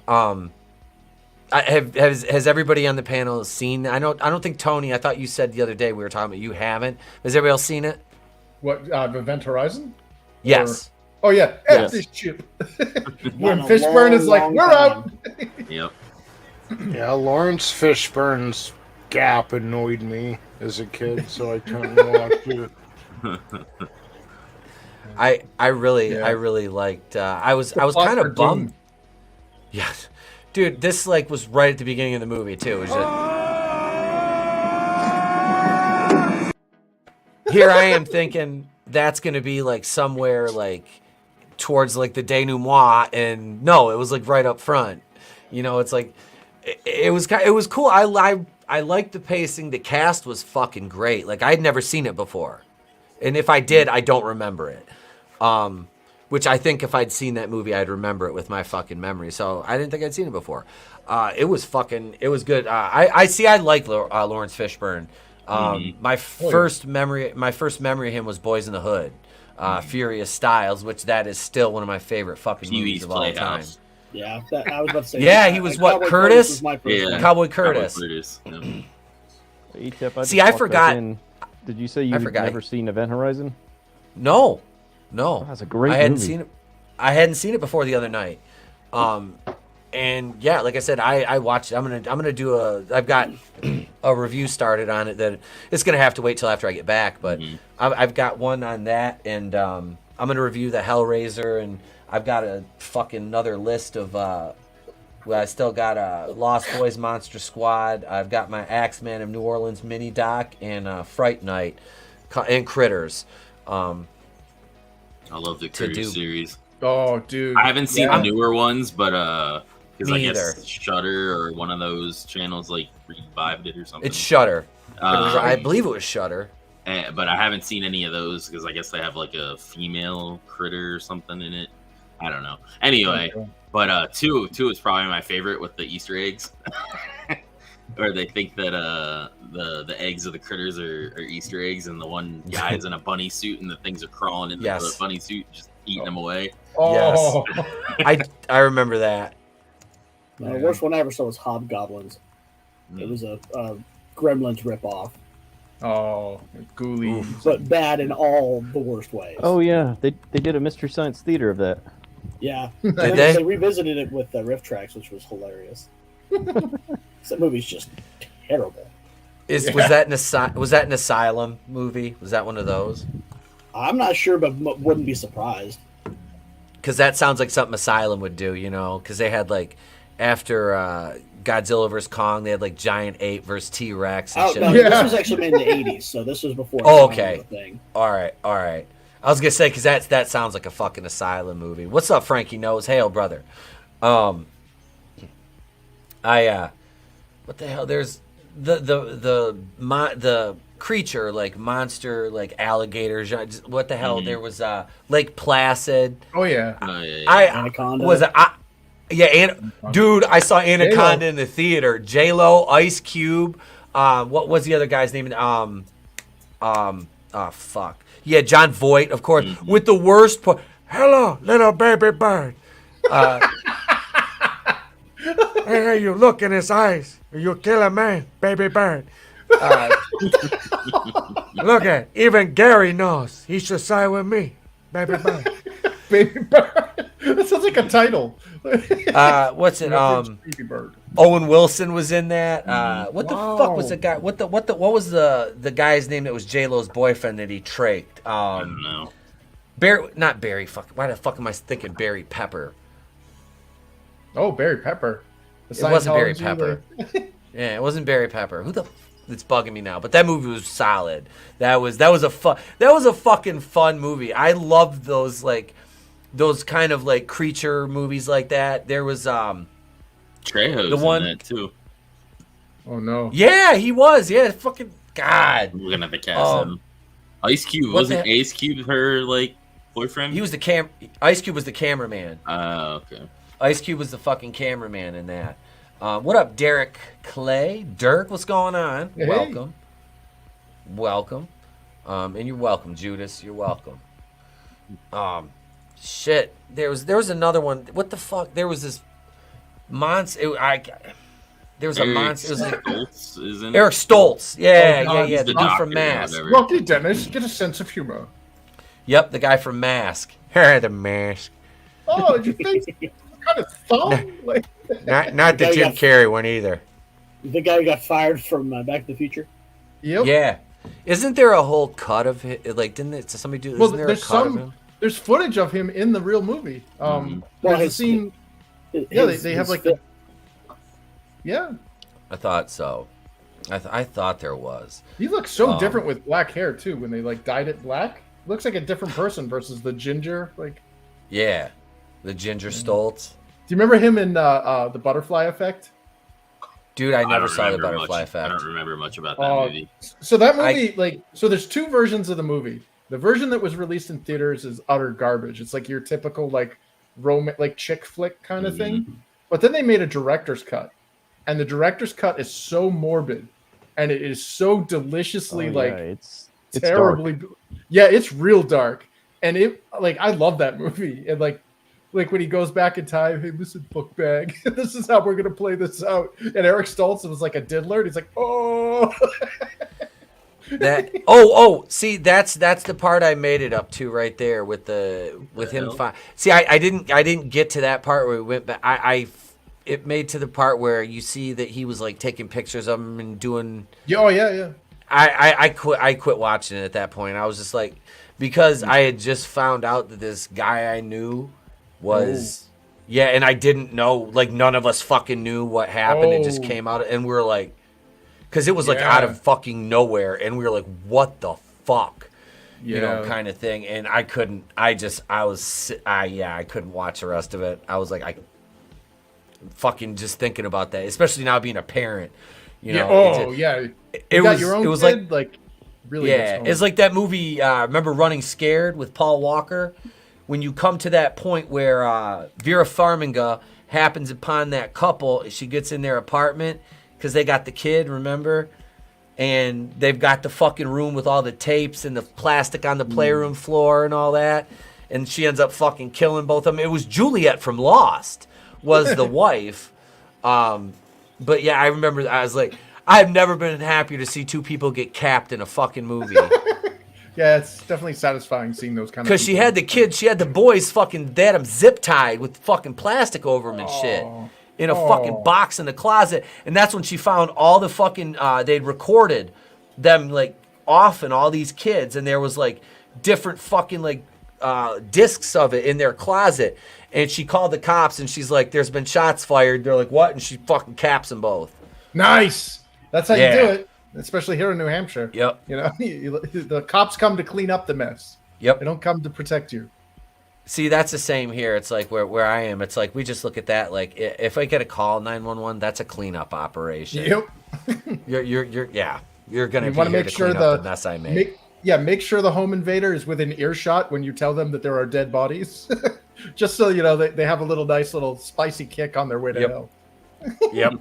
Has everybody on the panel seen? I don't think Tony. I thought you said the other day we were talking about you haven't. Has everybody else seen it? What Event Horizon? Yes. Oh yeah, this ship. When Fishburne is like, we're out. Yep. Yeah, Lawrence Fishburne's gap annoyed me as a kid, so I couldn't watch it. I really liked. I was kind of bummed. Yes, dude, this was right at the beginning of the movie too. It was here I am thinking that's gonna be somewhere towards the denouement, and no, it was right up front. It's it was cool. I liked the pacing. The cast was fucking great. I'd never seen it before, and if I did, I don't remember it. Which I think if I'd seen that movie, I'd remember it with my fucking memory. So I didn't think I'd seen it before. It was good. I like Lawrence Fishburne. My first memory of him was Boys in the Hood, Furious Styles, which that is still one of my favorite fucking movies of all time. Yeah, I was about to say. Yeah, he was what, Curtis? Cowboy Curtis. E-tip, See, I forgot. Did you say you've never seen Event Horizon? No. That's a great I hadn't movie. seen it. I hadn't seen it before the other night. And yeah, like I said, I watched it. I'm gonna do I've got a review started on it that it's gonna have to wait till after I get back, but I've got one on that, and I'm gonna review the Hellraiser, and I've got a fucking another list of I still got Lost Boys Monster Squad. I've got my Axeman of New Orleans mini doc and Fright Night and Critters. I love the Critters series. Oh, dude. I haven't seen the newer ones, but because I either. guess Shudder or one of those channels like revived it or something. It's Shudder. I believe it was Shudder. But I haven't seen any of those because I guess they have like a female critter or something in it. I don't know. Anyway, but two is probably my favorite with the Easter eggs, where they think that the eggs of the critters are Easter eggs, and the one guy's in a bunny suit, and the things are crawling into the bunny suit, just eating them away. Oh. Yes, I remember that. The worst one I ever saw was Hobgoblins. It was a Gremlins ripoff. Oh, Ghoulies. But bad in all the worst ways. Oh yeah, they did a Mystery Science Theater of that. Yeah. Did they revisited it with Riff Tracks, which was hilarious. That movie's just terrible. Was that an Asylum movie? Was that one of those? I'm not sure, but wouldn't be surprised. Because that sounds like something Asylum would do, because they had like after Godzilla vs Kong, they had like giant ape versus T-Rex and shit. No, this was actually made in the 80s, so this was before. Oh, okay. Thing. All right. I was gonna say because that sounds like a fucking Asylum movie. What's up, Frankie Nose? Hail, brother. What the hell? There's the creature like monster like alligators. What the hell? There was Lake Placid. Oh yeah. Anaconda. Dude, I saw Anaconda in the theater. J-Lo, Ice Cube. What was the other guy's name? Fuck. Yeah, John Voight, of course, with the worst part. Hello, little baby bird. Hey, you look in his eyes. You kill a man, baby bird. Look at even Gary knows he should side with me, baby bird. Baby bird. That sounds like a title. What's it? Baby bird. Owen Wilson was in that. What the fuck was the guy? What was the guy's name that was J-Lo's boyfriend that he traked? I don't know. Not Barry. Why the fuck am I thinking Barry Pepper? Oh, Barry Pepper. It wasn't Barry Pepper. Yeah, it wasn't Barry Pepper. Who the? It's bugging me now. But that movie was solid. That was a fucking fun movie. I loved those kind of like creature movies like that. There was Trejo's the one in that too. Oh no. Yeah, he was. Yeah, fucking God. I'm looking at the cast. Ice Cube wasn't Ice Cube her like boyfriend? He was Ice Cube was the cameraman. Oh, okay. Ice Cube was the fucking cameraman in that. What up, Derek Clay? Dirk, what's going on? Hey. Welcome. And you're welcome, Judas. You're welcome. Shit. There was another one. What the fuck? There was this monster. There was a monster. It was like Stoltz is in Eric Stoltz. Yeah. The dude from doctor or Mask. whatever. Lucky Dennis, get a sense of humor. Yep, the guy from Mask. The Mask. Oh, did you think kind of thumb? Like, Not the Jim Carrey one either. The guy who got fired from Back to the Future. yep. Yeah. Isn't there a whole cut of it? Like, didn't somebody do? Well, Isn't there a there's cut of him? there's footage of him in the real movie. Well, There's a his- scene. Yeah, they have like the. Yeah, I thought so. I thought there was. he looks so different with black hair too. When they like dyed it black, looks like a different person versus the ginger. Like, Yeah, the Ginger Stoltz. do you remember him in the Butterfly Effect? Dude, I never don't saw the remember Butterfly much. I Effect. don't remember much about that movie. So that movie, so there's two versions of the movie. The version that was released in theaters is utter garbage. It's like your typical like chick flick kind of thing. But then they made a director's cut, and the director's cut is so morbid, and it is so deliciously it's terribly. dark. Yeah, it's real dark, and it I love that movie. And like when he goes back in time, hey, listen, fuckbag, this is how we're gonna play this out. And Eric Stoltz was like a diddler. And he's like, oh. That see that's the part I made it up to right there with him. See, I didn't get to that part where we went back. It made to the part where you see that he was like taking pictures of him and doing. Oh yeah. I quit watching it at that point. I was just like, because I had just found out that this guy I knew was and I didn't know, like none of us fucking knew what happened. It just came out and we were like, because it was like out of fucking nowhere, and we were like, what the fuck, you know, kind of thing. And I couldn't. I couldn't watch the rest of it. I was like, I fucking just thinking about that, especially now being a parent. You know, it was kid, like really. Yeah, it's like that movie. Remember Running Scared with Paul Walker? When you come to that point where Vera Farmiga happens upon that couple, she gets in their apartment because they got the kid, remember? And they've got the fucking room with all the tapes and the plastic on the playroom floor and all that. And she ends up fucking killing both of them. It was Juliet from Lost was the wife. But yeah, I remember I was like, I've never been happier to see two people get capped in a fucking movie. Yeah, it's definitely satisfying seeing those kind of. Because she had the kids, she had the boys fucking, they had them zip tied with fucking plastic over them and shit. In a fucking box in the closet. And that's when she found all the fucking, they'd recorded them like off and all these kids. And there was like different fucking like discs of it in their closet. And she called the cops and she's like, there's been shots fired. They're like, what? And she fucking caps them both. Nice. That's how you do it. Especially here in New Hampshire. Yep. You know, the cops come to clean up the mess. Yep. They don't come to protect you. See, that's the same here. It's like where I am. It's like we just look at that. Like if I get a call 911, that's a cleanup operation. Yep. You're gonna want to make sure the mess I made. Make sure the home invader is within earshot when you tell them that there are dead bodies, just so you know they have a nice little spicy kick on their way to hell. Yep.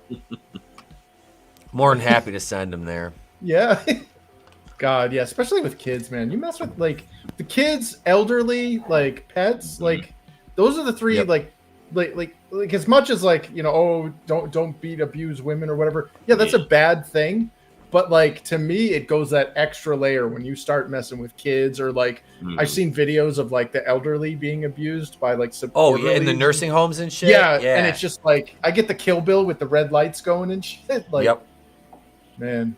More than happy to send them there. Yeah. God, yeah, especially with kids, man. You mess with like the kids, elderly, like pets, like those are the three like as much as like, you know, don't beat, abuse women or whatever. Yeah, that's a bad thing. But like to me, it goes that extra layer when you start messing with kids or like I've seen videos of like the elderly being abused by like some in the nursing homes and shit. Yeah, and it's just like I get the Kill Bill with the red lights going and shit. Like, man.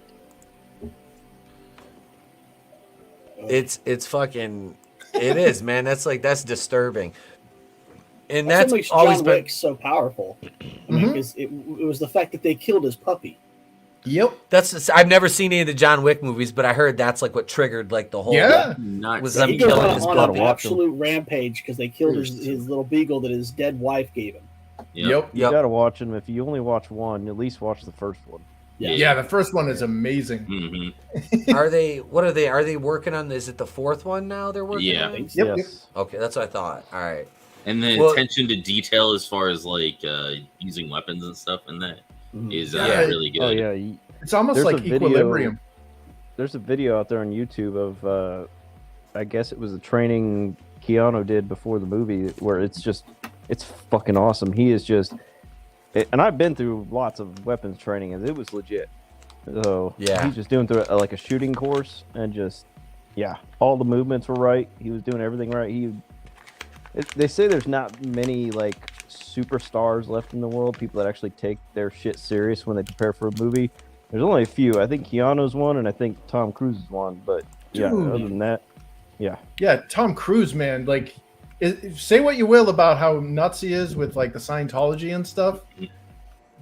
It's fucking it is, man. That's disturbing. And that's that's what makes always John been Wick so powerful. I mean, 'cause it was the fact that they killed his puppy. Yep. I've never seen any of the John Wick movies, but I heard that's like what triggered like the whole was them He goes killing his on puppy. an absolute rampage because they killed his little beagle that his dead wife gave him. You gotta watch them. If you only watch one, at least watch the first one. Yeah, the first one is amazing. Are they working on, is it the fourth one now they're working on? I think so. Yes. Okay, that's what I thought. All right. And the attention to detail as far as like using weapons and stuff in that is really good. Oh yeah. It's almost like Equilibrium. There's a video out there on YouTube of I guess it was the training Keanu did before the movie where it's fucking awesome. He is just, and I've been through lots of weapons training and it was legit. So he's just doing through like a shooting course and just all the movements were right. He was doing everything right. They say there's not many like superstars left in the world, people that actually take their shit serious when they prepare for a movie. There's only a few. I think Keanu's one, and I think Tom Cruise is one. But other than that, Tom Cruise, man. Like, say what you will about how nuts he is with like the Scientology and stuff.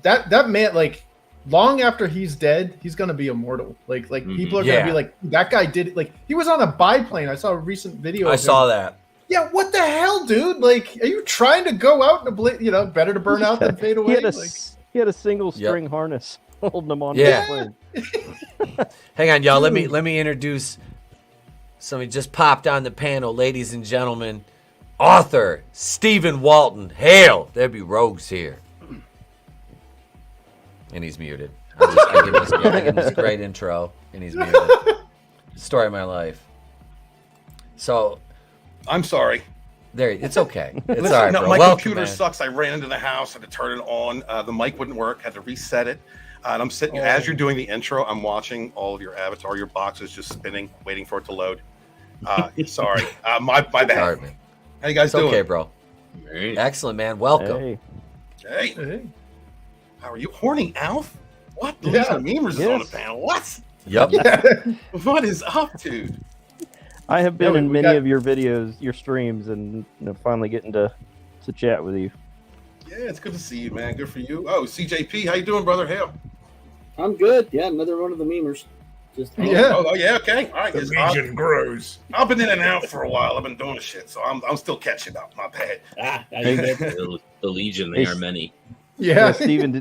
That man, like, long after he's dead, he's gonna be immortal. Like people are gonna be like, that guy did it. Like, he was on a biplane. I saw a recent video. I saw that. Yeah, what the hell, dude? Like, are you trying to go out and better to burn out than fade away? He had a single string harness holding him on the plane. Hang on, y'all. Let me introduce somebody just popped on the panel, ladies and gentlemen. Author Stephen Walton. Hail! There be rogues here. And he's muted. I give him this great intro, and he's muted. Story of my life. So, I'm sorry. It's okay. It's Listen, all right, no, bro. my Welcome, computer man. sucks. I ran into the house, had to turn it on. The mic wouldn't work, had to reset it. And I'm sitting as you're doing the intro. I'm watching all of your avatar, your boxes just spinning, waiting for it to load. Sorry, my bad. Sorry, man. How you guys doing? Okay, bro. Great. Excellent, man. Welcome. Hey. How are you? Horny Alf? What? The Yeah. Memers is on the panel. What? Yep. What is up, dude? I have been Yeah, in we many got- of your videos, your streams, and finally getting to chat with you. Yeah, it's good to see you, man. Good for you. Oh, CJP, how you doing, brother? Hell. I'm good. Yeah, another one of the memers. Just Yeah. Oh, yeah. Okay. All right. The yes, Legion grows. I've been in and out for a while. I've been doing this shit, so I'm still catching up. My bad. you good. The Legion, they are many. Yeah. Steven,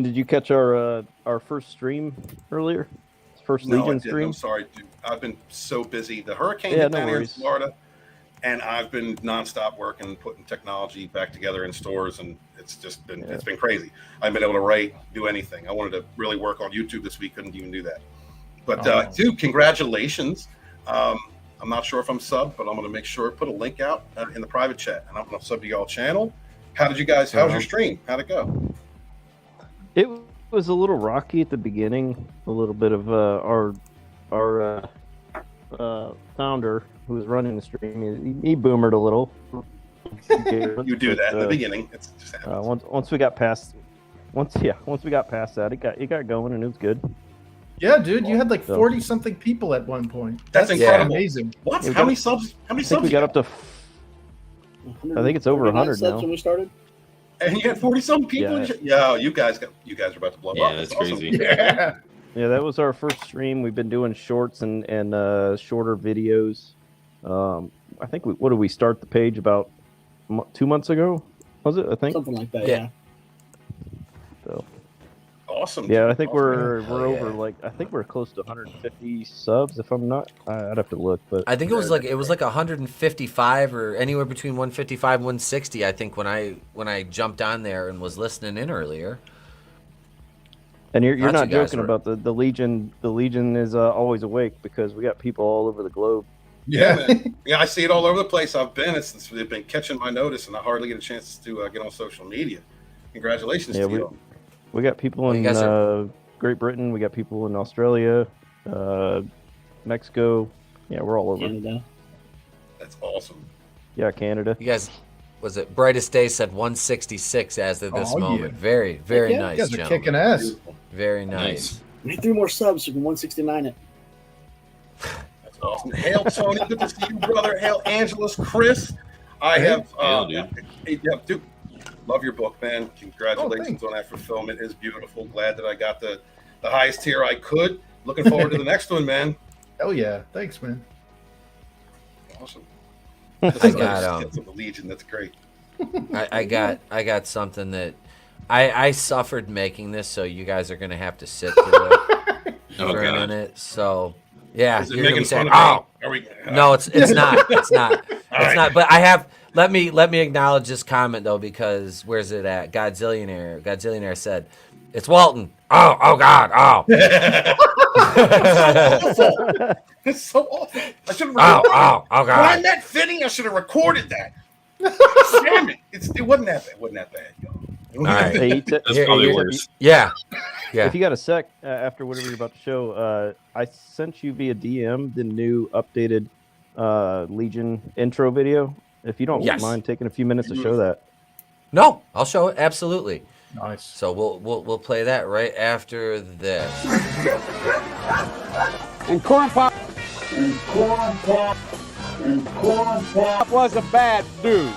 did you catch our first stream earlier? First No, I Legion didn't. stream? I'm sorry, dude. I've been so busy. The hurricane Yeah, hit no down here in worries. Florida, and I've been nonstop working, putting technology back together in stores, and it's just been it's been crazy. I've been able to write, do anything. I wanted to really work on YouTube this week, couldn't even do that. But dude, congratulations. I'm not sure if I'm subbed, but I'm going to make sure put a link out in the private chat, and I'm going to sub to y'all channel. How did you guys? How was your stream? How'd it go? It was a little rocky at the beginning. A little bit of our founder who was running the stream. He boomered a little. You do that in the beginning. It's just happens. Once we got past that, it got going and it was good. Yeah, dude, you had like So- 40 something people at one point. That's incredible. Amazing. What? Yeah, we How got- many subs? How many I think subs? we you got up to. I think it's over 100 subs now. when we started. And you had 40-some people. Yeah. You guys are about to blow Yeah, up. that's awesome. crazy. Yeah. Yeah, that was our first stream. We've been doing shorts and shorter videos. I think what did we start the page about 2 months ago? Was it? I think Something like that. Yeah. Yeah. so. Awesome. Yeah, I think Awesome. we're Hell over yeah. I think we're close to 150 subs. If I'm not, I'd have to look. But I think it was like 155 or anywhere between 155 and 160. I think when I jumped on there and was listening in earlier. and you're Thought not you guys joking were- about the Legion. The Legion is always awake because we got people all over the globe. Yeah, man. Yeah, I see it all over the place. I've been catching my notice, and I hardly get a chance to get on social media. Congratulations Yeah, to you. We got people Well, you in guys Great Britain. We got people in Australia, Mexico. Yeah, we're all over. Canada. That's awesome. Yeah, Canada. You guys, was it Brightest Day said 166 as of this Oh, yeah. moment. Very, very Yeah, you nice, You guys are gentlemen. kicking ass. Very nice. We need 3 more subs so we can 169 it. That's awesome. Hail, Tony. Good to see you, brother. Hail, Angelus, Chris. I have, Hail, dude. Hey, yeah, dude. Love your book, man. Congratulations thanks. on that fulfillment. It's beautiful. Glad that I got the highest tier I could. Looking forward to the next one, man. Hell yeah. Thanks, man. Awesome. I This is got, of the Legion. That's great. I got something that I suffered making this, so you guys are gonna have to sit through it for a minute. So yeah, Is it you're gonna be making saying, fun of me? "Oh, Are we? no, it's not, it's not, it's right. not." But I have. Let me acknowledge this comment though, because where's it at? Godzillionaire said, "It's Walton." Oh God. Oh. It's so awful. I should have Oh When I God. met Vinny, I should have recorded that. Damn it! It wasn't that bad. It wasn't that bad, y'all. All right. Hey, That's probably worse. Yeah. Yeah. If you got a sec after whatever you're about to show, I sent you via DM the new updated Legion intro video. If you don't Yes. mind taking a few minutes to show that. No, I'll show it absolutely. Nice. So we'll play that right after this. And Corn Pop was a bad dude.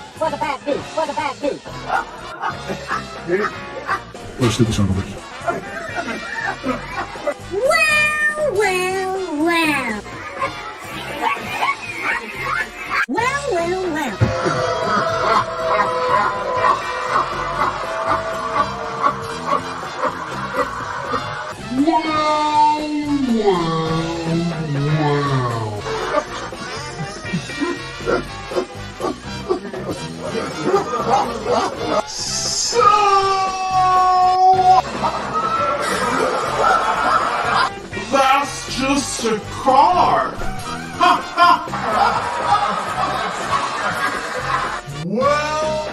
That's just a car. Well,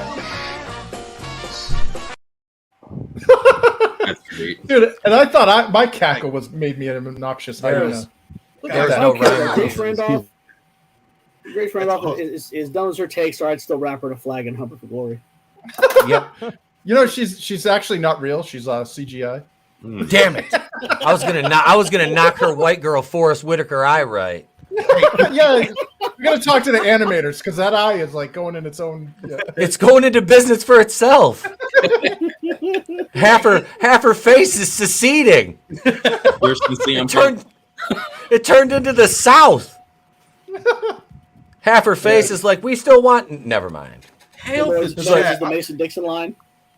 That's great. Dude, And I thought my cackle made me an obnoxious hyena. There's no rhyme. Grace Randolph is done as her takes, or I'd still wrap her in a flag and hump her for glory. Yep. You know, she's actually not real. She's CGI. Damn it! I was gonna knock her white girl Forrest Whitaker eye right. Yeah, we gotta talk to the animators because that eye is like going in its own. Yeah. It's going into business for itself. half her face is seceding. It turned into the South. Half her face is like, we still want. Never mind. Hail the Mason Dixon line.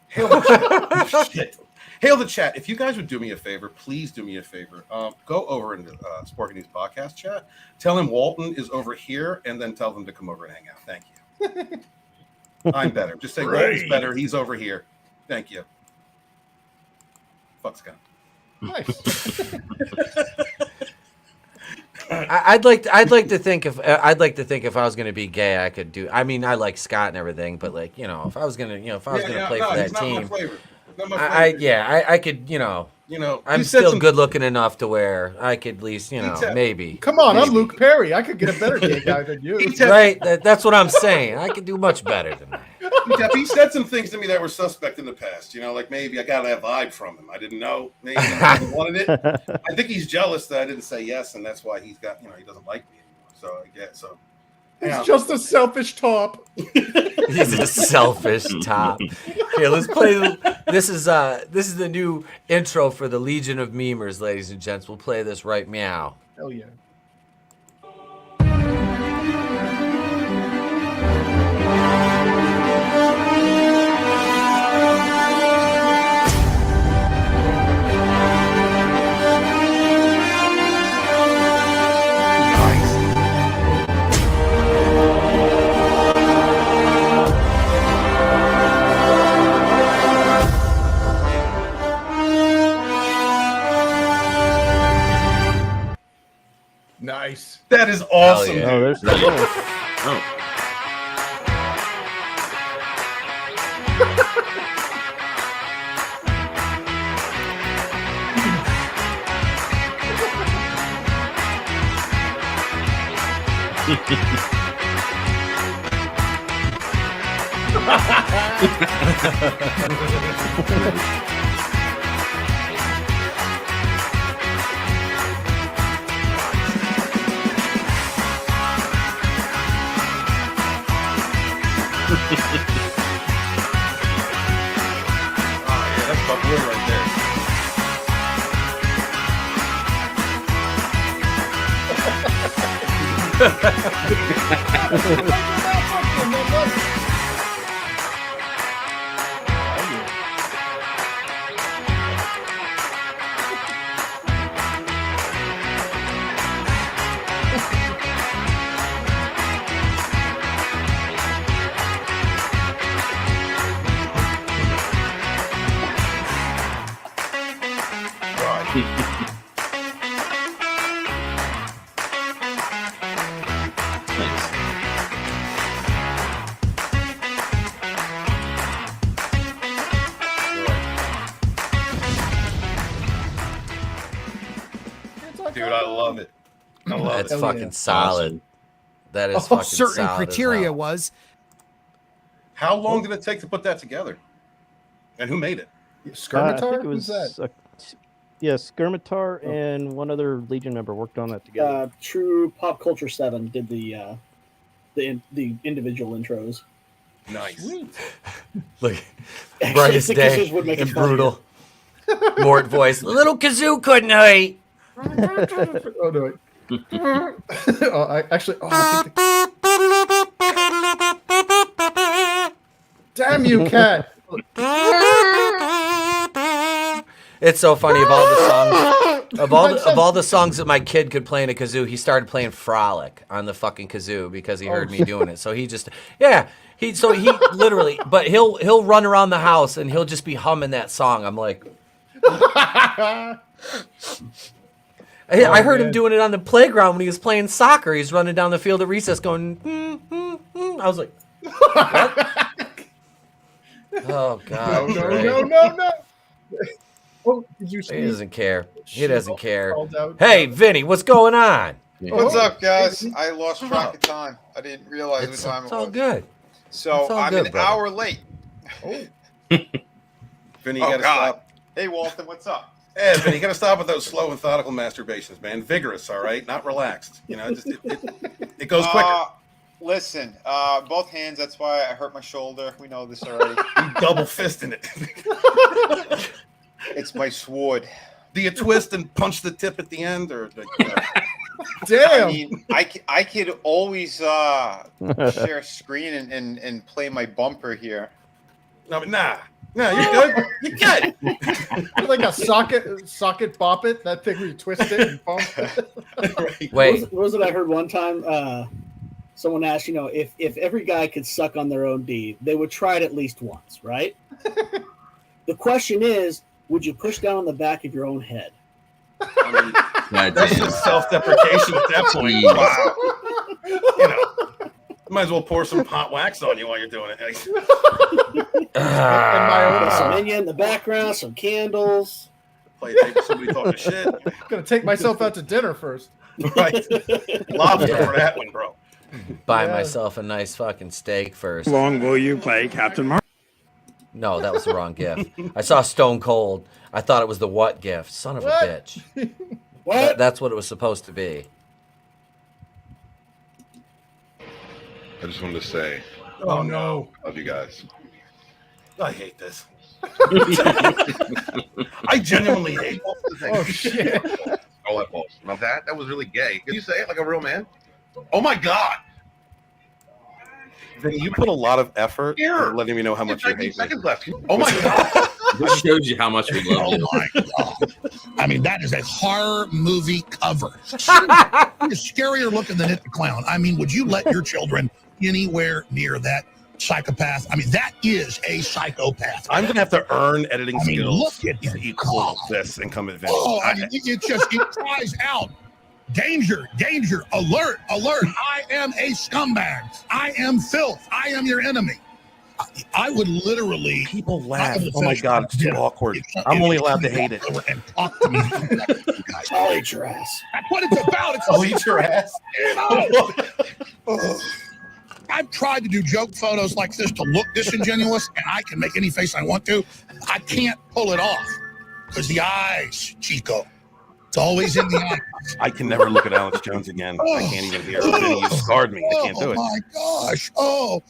Hail the shit. Hail the chat. If you guys would do me a favor, please do me a favor. Go over into Sporky News podcast chat. Tell him Walton is over here, and then tell them to come over and hang out. Thank you. I'm better. Just say Walton's better. He's over here. Thank you. Fuck Scott. Nice. I'd like to think if I was gonna be gay, I could do. I mean, I like Scott and everything, but like, you know, if I was gonna play for that team, I could, I'm still good looking enough to where I could at least, maybe. Come on, I'm Luke Perry. I could get a better gay guy than you. Right? That's what I'm saying. I could do much better than that. He said some things to me that were suspect in the past. Like maybe I got that vibe from him. I didn't know. Maybe I wanted it. I think he's jealous that I didn't say yes, and that's why he's got, he doesn't like me anymore. So I guess so. He's just a selfish top. He's a selfish top. Here, let's play. This is the new intro for the Legion of Memers, ladies and gents. We'll play this right meow. Hell yeah. Nice. That is awesome. Yeah. Oh, there's That's my boy right there. Dude, I love it. I love That's it. fucking solid. Awesome. That is fucking certain solid criteria as hell. was. How long did it take to put that together? And who made it? I Skirmitar? think it Who's was that? Skirmitar and one other Legion member worked on that together. True Pop Culture 7 did the individual intros. Nice. Look, Actually, brightest the day kisses would make it and brutal. Mort voice. Little kazoo couldn't hate. Oh no! I think damn you, cat! It's so funny. Of all the songs that my kid could play in a kazoo, he started playing Frolic on the fucking kazoo because he heard me doing it. So he just he literally, but he'll run around the house and he'll just be humming that song. I'm like, I heard him doing it on the playground when he was playing soccer. He's running down the field at recess going, I was like, what? Oh, God. No. Oh, did you He see? doesn't care. He doesn't care. Called out. Hey, Vinny, what's going on? What's Oh, up, guys? hey, I lost track of time. I didn't realize what time It's it all was. good. So It's all I'm good, an brother. hour late. Oh, Vinny, you Oh, gotta God. stop. Hey, Walton, what's up? Hey, Vinny, you gotta stop with those slow, methodical masturbations, man. Vigorous, all right? Not relaxed. You know, it goes quicker. Listen, both hands. That's why I hurt my shoulder. We know this already. You double fisting it. It's my sword. Do you twist and punch the tip at the end, or? damn! I mean, I could always share a screen and play my bumper here. No, nah, you're good. You're good. Like a socket bop it. That thing where you twist it and bump it. Right. Wait, What was it I heard one time? Someone asked, if every guy could suck on their own D, they would try it at least once, right? The question is, would you push down on the back of your own head? That's just self-deprecation at that point. Wow. You know, might as well pour some hot wax on you while you're doing it. And my own Some Enya in the background, some candles. Play a tape of somebody talking shit. Gonna take myself out to dinner first. Right. Lobster for that one, bro. buy Yeah. myself a nice fucking steak first. How long will you play Captain Marvel? No, that was the wrong gift. I saw Stone Cold. I thought it was the what gift. Son of What? a bitch. What? That's what it was supposed to be. I just wanted to say, Oh no! love you guys. I hate this. I genuinely hate this. Oh shit! All that balls. Now that was really gay. Can you say it like a real man? Oh my god. Vinny, you put a lot of effort Here. in letting me know how much you hate me. Seconds left. Oh my god. This shows you how much we love you. my God. I mean, that is a horror movie cover. It's scarier looking than It the Clown. I mean, would you let your children anywhere near that psychopath? I mean, that is a psychopath. I'm gonna have to earn editing I mean, skills look at to him. equal this and come at Vinny. Oh, I mean, it cries out, danger, danger, alert, alert. I am a scumbag. I am filth. I am your enemy. I would literally. People laugh. Oh my god, it's too awkward. I'm only allowed to hate it. And talk to me. I'll eat your ass. That's what it's about. It's I'll eat your ass. I've tried to do joke photos like this to look disingenuous, and I can make any face I want to. I can't pull it off because the eyes, Chico. It's always in the eyes. I can never look at Alex Jones again. I can't even hear it. Vinny, you scarred me. I can't do it. Oh my gosh. Oh,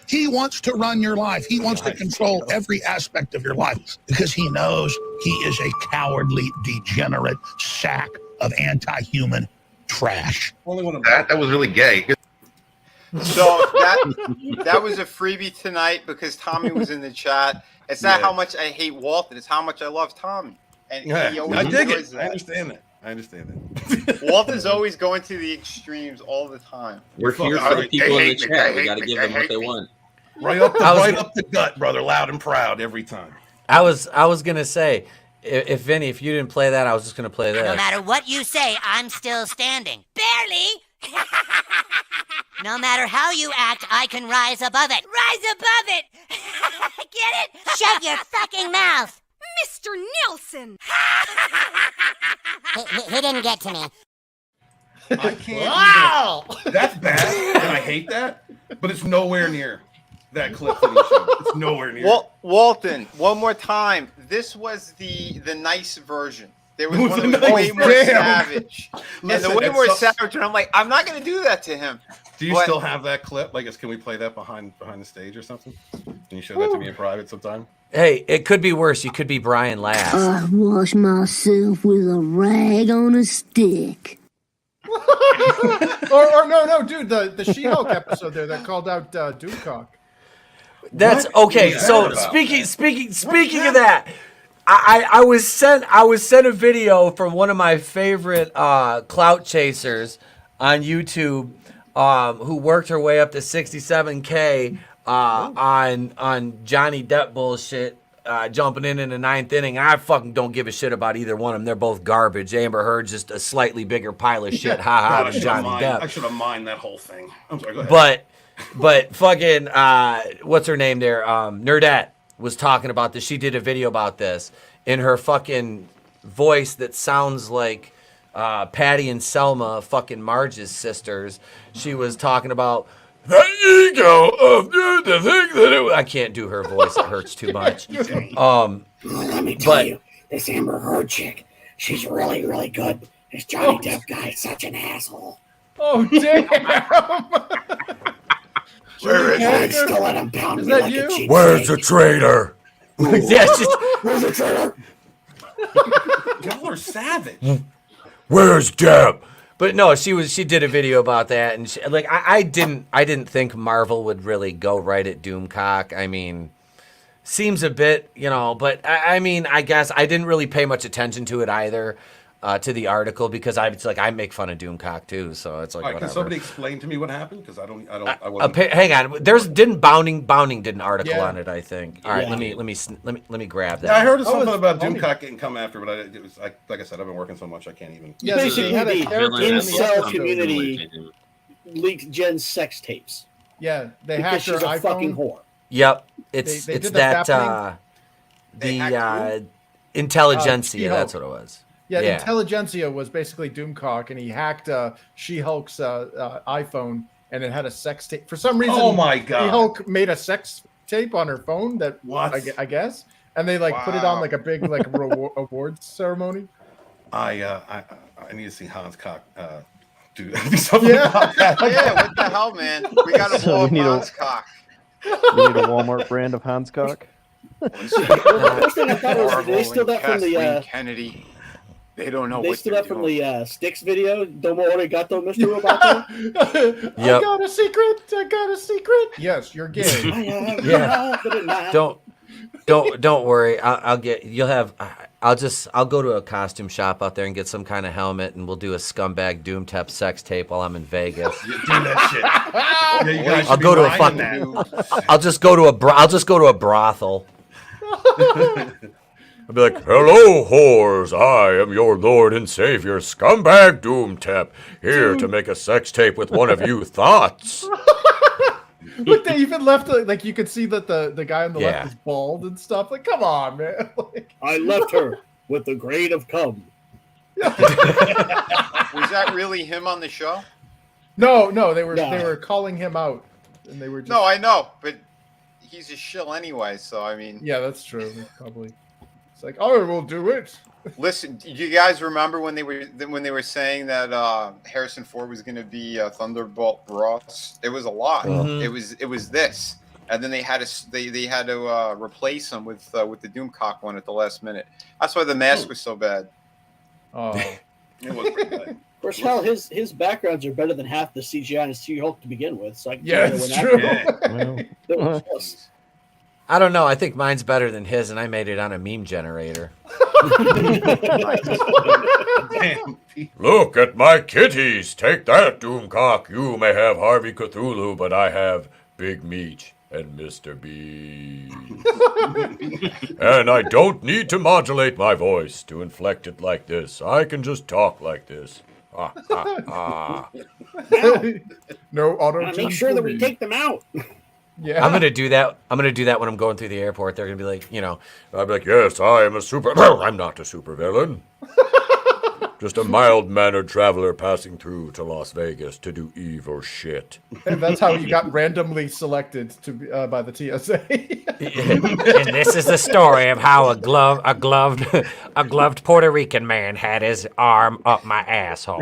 he wants to run your life. He wants to control every aspect of your life because he knows he is a cowardly, degenerate sack of anti-human trash. That was really gay. So that was a freebie tonight because Tommy was in the chat. It's not how much I hate Walton; it's how much I love Tommy. And Yeah, he always I dig enjoys it. that. I understand that. Walton's always going to the extremes all the time. We're here for the people in the chat. We got to give them what they want. Right up the gut, brother, loud and proud every time. I was gonna say, if Vinny, if you didn't play that, I was just gonna play No this. matter what you say, I'm still standing. Barely! No matter how you act, I can rise above it. Rise above it! Get it? Shut your fucking mouth! Mr. Nelson! He didn't get to me. I can't. Wow! That's bad, and I hate that. But it's nowhere near that clip that he showed. It's nowhere near. Walton, one more time. This was the nice version. There was It was one the that was way nice more version. savage. Listen, and the way it's more so- savage, and I'm like, I'm not going to do that to him. Do you But- still have that clip? Like, can we play that behind the stage or something? Can you show that to me in private sometime? Hey, it could be worse. You could be Brian Last. I wash myself with a rag on a stick. or no, dude, the She-Hulk episode there that called out Doomcock. That's What okay. is So that about? speaking of that, I was sent a video from one of my favorite clout chasers on YouTube, who worked her way up to 67K on Johnny Depp bullshit, jumping in the ninth inning. I fucking don't give a shit about either one of them. They're both garbage. Amber Heard's just a slightly bigger pile of shit. Ha ha. God, I Than should Johnny have Depp. I should have mined that whole thing. I'm sorry. Go ahead. But fucking what's her name there? Nerdette was talking about this. She did a video about this, in her fucking voice that sounds like Patty and Selma, fucking Marge's sisters. She was talking about the ego of the thing that I can't do her voice. It hurts too much. Let me tell you, this Amber Heard chick, she's really, really good. This Johnny Depp guy is such an asshole. Oh, damn. Where is I it? still let him pound Is me that like you? a cheap Where's steak. the traitor? Yeah, it's just, Where's the traitor? Y'all are savage. where's Deb? But no, she did a video about that, and she, like I didn't think Marvel would really go right at Doomcock. I mean, seems a bit, but I mean, I guess I didn't really pay much attention to it either, to the article, because I make fun of Doomcock too, so it's like All right, whatever. can somebody explain to me what happened? Because I wasn't. Hang on, Bounding did an article on it, I think. All right, let me grab that. Yeah, I heard Oh, something it's about funny. Doomcock getting come after, but it was like I said, I've been working so much I can't even. Yeah, Basically, they had a the character in the incel episode. community leaked Jen's sex tapes. Yeah, they Because hacked her she's a iPhone. fucking whore. Yep, it's They did that that Intelligentsia. She-Hulk. That's what it was. Yeah, Intelligentsia was basically Doomcock, and he hacked She-Hulk's iPhone, and it had a sex tape. For some reason, Oh my God. She-Hulk made a sex tape on her phone that I guess, and they put it on like a big awards ceremony. I need to see Hans Cock do something about that. Yeah, what the hell, man? We got to So blow we up need a- Hans cock. You need a Walmart brand of Hanscock. The first thing I thought was they steal that from Kathleen the Kennedy. They don't know they what steal they're that from doing. the Styx video. Domo Arigato, Mr. Roboto. I got a secret. I got a secret. Yes, you're gay. Yeah. Don't worry. I'll go to a costume shop out there and get some kind of helmet, and we'll do a scumbag Doomtep sex tape while I'm in Vegas. Do that shit. Yeah, you guys I'll should go be to a buying fucking. that. I'll just go to a brothel. I'll be like, hello, whores. I am your lord and savior, scumbag Doomtep, here to make a sex tape with one of you thoughts. Look, they even left you could see that the guy on the Yeah. left is bald and stuff. Like, come on, man. I left her with the grade of cum. Was that really him on the show? No, they were calling him out, and they were just. No, I know, but he's a shill anyway. So I mean, Yeah, that's true. Probably. It's like, I will do it. listen. Do you guys remember when they were saying that Harrison Ford was going to be Thunderbolt Ross? It was a lot. Mhm. It was this, and then they had to replace him with the Doomcock one at the last minute. That's why the mask was so bad. Oh. It was pretty bad. Of course, hell, his backgrounds are better than half the CGI in She-Hulk to begin with. So I can Yeah, tell you it's when true. that- They were close. I don't know. I think mine's better than his, and I made it on a meme generator. Damn. Look at my kitties. Take that, Doomcock. You may have Harvey Cthulhu, but I have Big Meat and Mr. B. And I don't need to modulate my voice to inflect it like this. I can just talk like this. Ah, ah, ah. No auto. Gotta make sure that we take them out. Yeah. I'm gonna do that. I'm gonna do that when I'm going through the airport. They're gonna be like, I'll be like, yes, I am a super. I'm not a supervillain. Just a mild-mannered traveler passing through to Las Vegas to do evil shit. And that's how you got randomly selected to by the TSA. And this is the story of how a gloved Puerto Rican man had his arm up my asshole.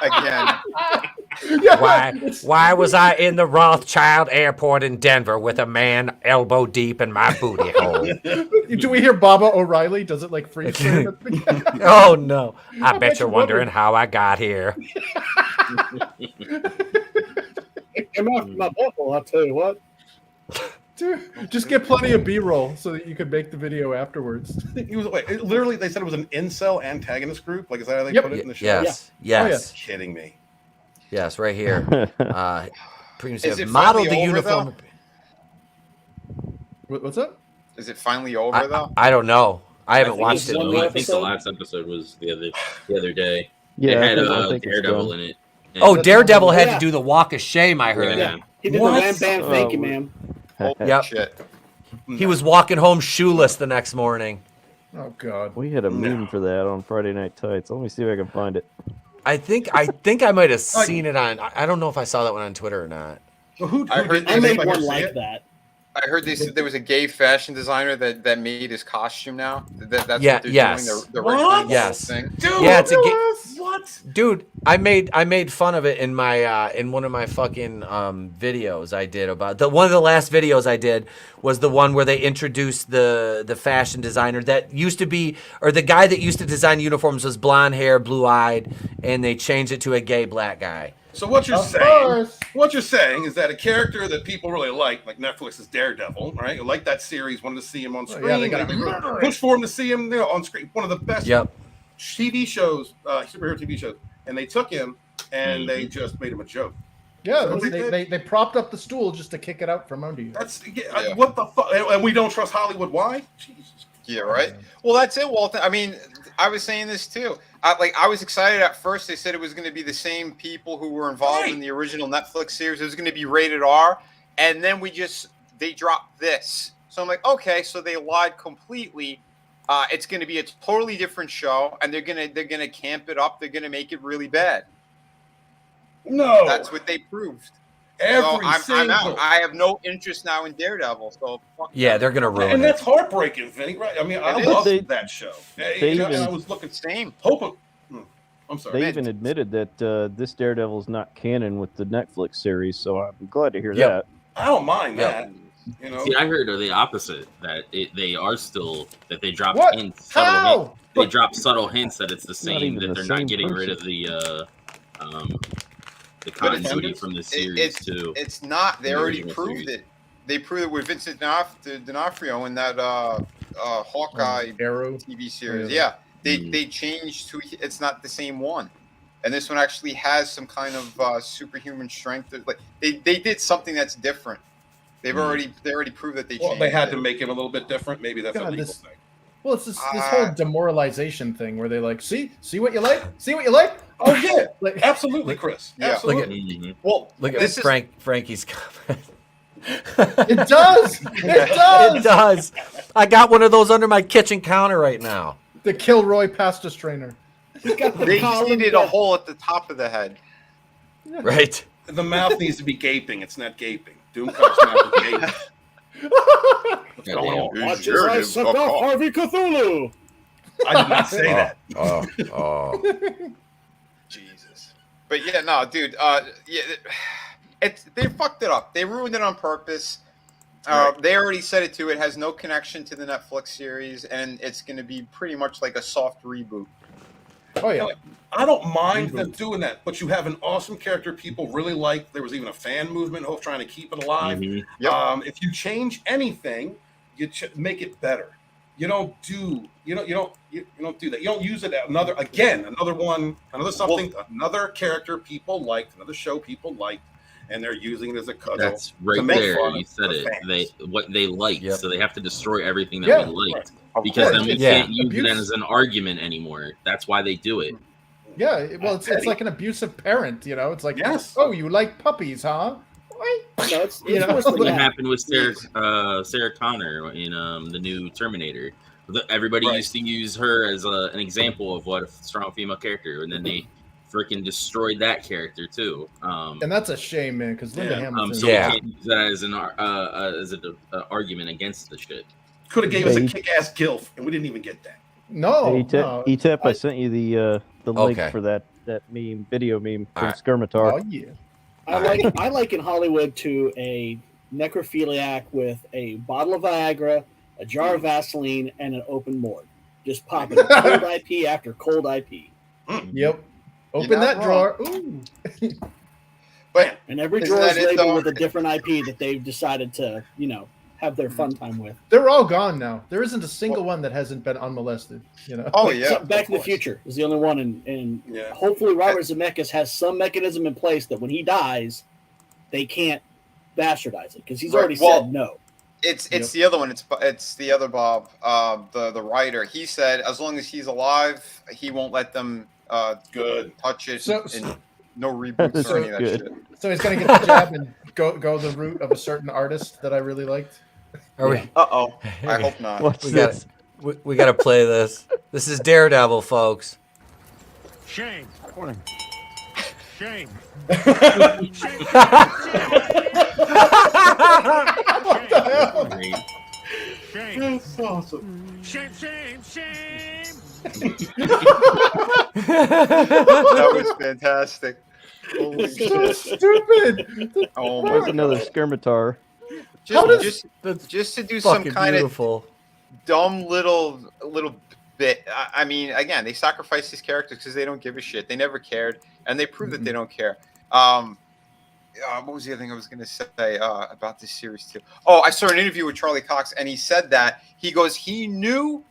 Again. Why was I in the Rothschild Airport in Denver with a man elbow deep in my booty hole? Do we hear Baba O'Reilly? Does it freeze frame at the beginning? Oh no! I bet you're wondering how I got here. It came out from my butthole, I'll tell you what. Dude, just get plenty of B-roll so that you can make the video afterwards. Literally, they said it was an incel antagonist group. Like, is that how they Yep. put it in the show? Yes, yes, Kidding me. yes, right here. Previously, Is it modeled the finally over, uniform. What's up? Is it finally over though? I don't know. I haven't watched it. in a I week. think the last episode was the other day. Yeah, it had I think it's Daredevil done. in it. Oh, Daredevil had Yeah. to do the walk of shame. I heard. Yeah. He did What? the wham bam thank you, Oh. ma'am. Holy Yep. shit. He was walking home shoeless the next morning. Oh God. We had a meme for that on Friday Night Tights. Let me see if I can find it. I think I might have seen it on. I don't know if I saw that one on Twitter or not. I heard I made one like that. I heard they said there was a gay fashion designer that made his costume now. That's what they're doing. They're What? recreating Yes. the whole thing. Dude, yeah, it's a what? Dude, I made fun of it in my in one of my fucking videos I did about one of the last videos I did was the one where they introduced the fashion designer that used to be, or the guy that used to design uniforms was blonde hair, blue eyed, and they changed it to a gay black guy. So what you're saying is that a character that people really like Netflix's Daredevil, right? You like that series, wanted to see him on screen. yeah, they gotta murder it. Push for him to see him on screen. One of the best TV shows, superhero TV shows. And they took him and they just made him a joke. Yeah, So they propped up the stool just to kick it out from under you. That's what the fuck? And we don't trust Hollywood. Why? Jesus. Yeah, right. Well, that's it, Walter. I mean, I was saying this too. I was excited at first. They said it was going to be the same people who were involved in the original Netflix series. It was going to be rated R, and then they dropped this. So I'm like, okay, so they lied completely. It's going to be a totally different show, and they're gonna camp it up. They're going to make it really bad. No, that's what they proved. I'm out. I have no interest now in Daredevil. So yeah, they're gonna ruin and it. that's heartbreaking, Vinny. Right? I mean, I love that show. And I was looking hoping. I'm sorry. They even admitted that this Daredevil's not canon with the Netflix series, so I'm glad to hear that. I don't mind that. You know? See, I heard the opposite, that they are still, that they dropped What? hints, How? they dropped subtle hints that it's the Not same, even that the they're not same getting rid person. of the continuity from the series too. It's not. They The already original proved series. it. They proved it with Vincent D'Onofrio in that Hawkeye Arrow TV series. Yeah. Yeah, they changed to. It's not the same one, and this one actually has some kind of superhuman strength. Like they did something that's different. They already proved that they changed. Well, they had it. to make him a little bit different. Maybe that's a God, legal this- thing. Well, it's this whole demoralization thing where they like, see what you like, see what you like. Oh yeah, Like, absolutely, Chris. Yeah. Absolutely. Well, Look at this is- Frankie's comment. it does. It does. It does. I got one of those under my kitchen counter right now. The Kilroy pasta strainer. He got the They just column needed a that- hole at the top of the head. Right. The mouth needs to be gaping. It's not gaping. Doomcock's mouth is gaping. What's going on? Watch as I suck off Harvey Cthulhu. I did not say that. Jesus. But yeah, no, dude. They fucked it up. They ruined it on purpose. They already said it too. It has no connection to the Netflix series, and it's going to be pretty much like a soft reboot. Oh yeah. I don't mind them doing that, but you have an awesome character people really like. There was even a fan movement of trying to keep it alive. Mhm. Yep. If you change anything, you make it better. You don't do that. You don't use it another character people liked, another show people liked, and they're using it as a cudgel. That's to right make there. fun You of said the it. fans. What they liked, so they have to destroy everything that Yeah, we liked, Of because course. then we Yeah. can't use it as an argument anymore. That's why they do it. Yeah. Well, it's like an abusive parent. You know, it's like, Yes. oh, you like puppies, huh? No, it's You know, mostly What that. happened with Sarah Connor in the new Terminator? Everybody Right. used to use her as an example of what a strong female character, and then they freaking destroyed that character too. And that's a shame, man, because Linda Hamilton. So Yeah. we can't use that as an argument against the shit. Could have gave us a Hey. kick-ass gilf, and we didn't even get that. No, E-Tep, no. I sent you the link Okay. for that video meme from Alright. Skirmitar. Oh yeah. I like in Hollywood to a necrophiliac with a bottle of Viagra, a jar of Vaseline, and an open morgue. Just popping cold IP after cold IP. Yep. Open You're not that wrong. drawer. Ooh. But And every Isn't drawer is that it, labeled though? with a different IP that they've decided to, have their fun time with. They're all gone now. There isn't a single one that hasn't been unmolested. You know. oh yeah, So Back of to the course. Future is the only one, and Yeah. hopefully Robert Zemeckis has some mechanism in place that when he dies, they can't bastardize it because he's Right. already Well, said no. It's the other one. It's the other Bob, the writer. He said as long as he's alive, he won't let them Good. touch it. So- and no reboots So or any of that good. shit. So he's gonna get the jab and go the route of a certain artist that I really liked. Are we? Uh-oh. I hope not. What's We this? we got to play this. This is Daredevil, folks. Shame. Shame. What the hell? Shame. That's awesome. Shame, shame, shame. That was fantastic. Holy So shit. stupid. Oh There's my another god. skirmitar. Just to do some Fucking kind beautiful. of dumb little bit. I mean, again, they sacrifice these characters because they don't give a shit. They never cared, and they prove that they don't care. What was the other thing I was going to say about this series too? Oh, I saw an interview with Charlie Cox, and he said that he knew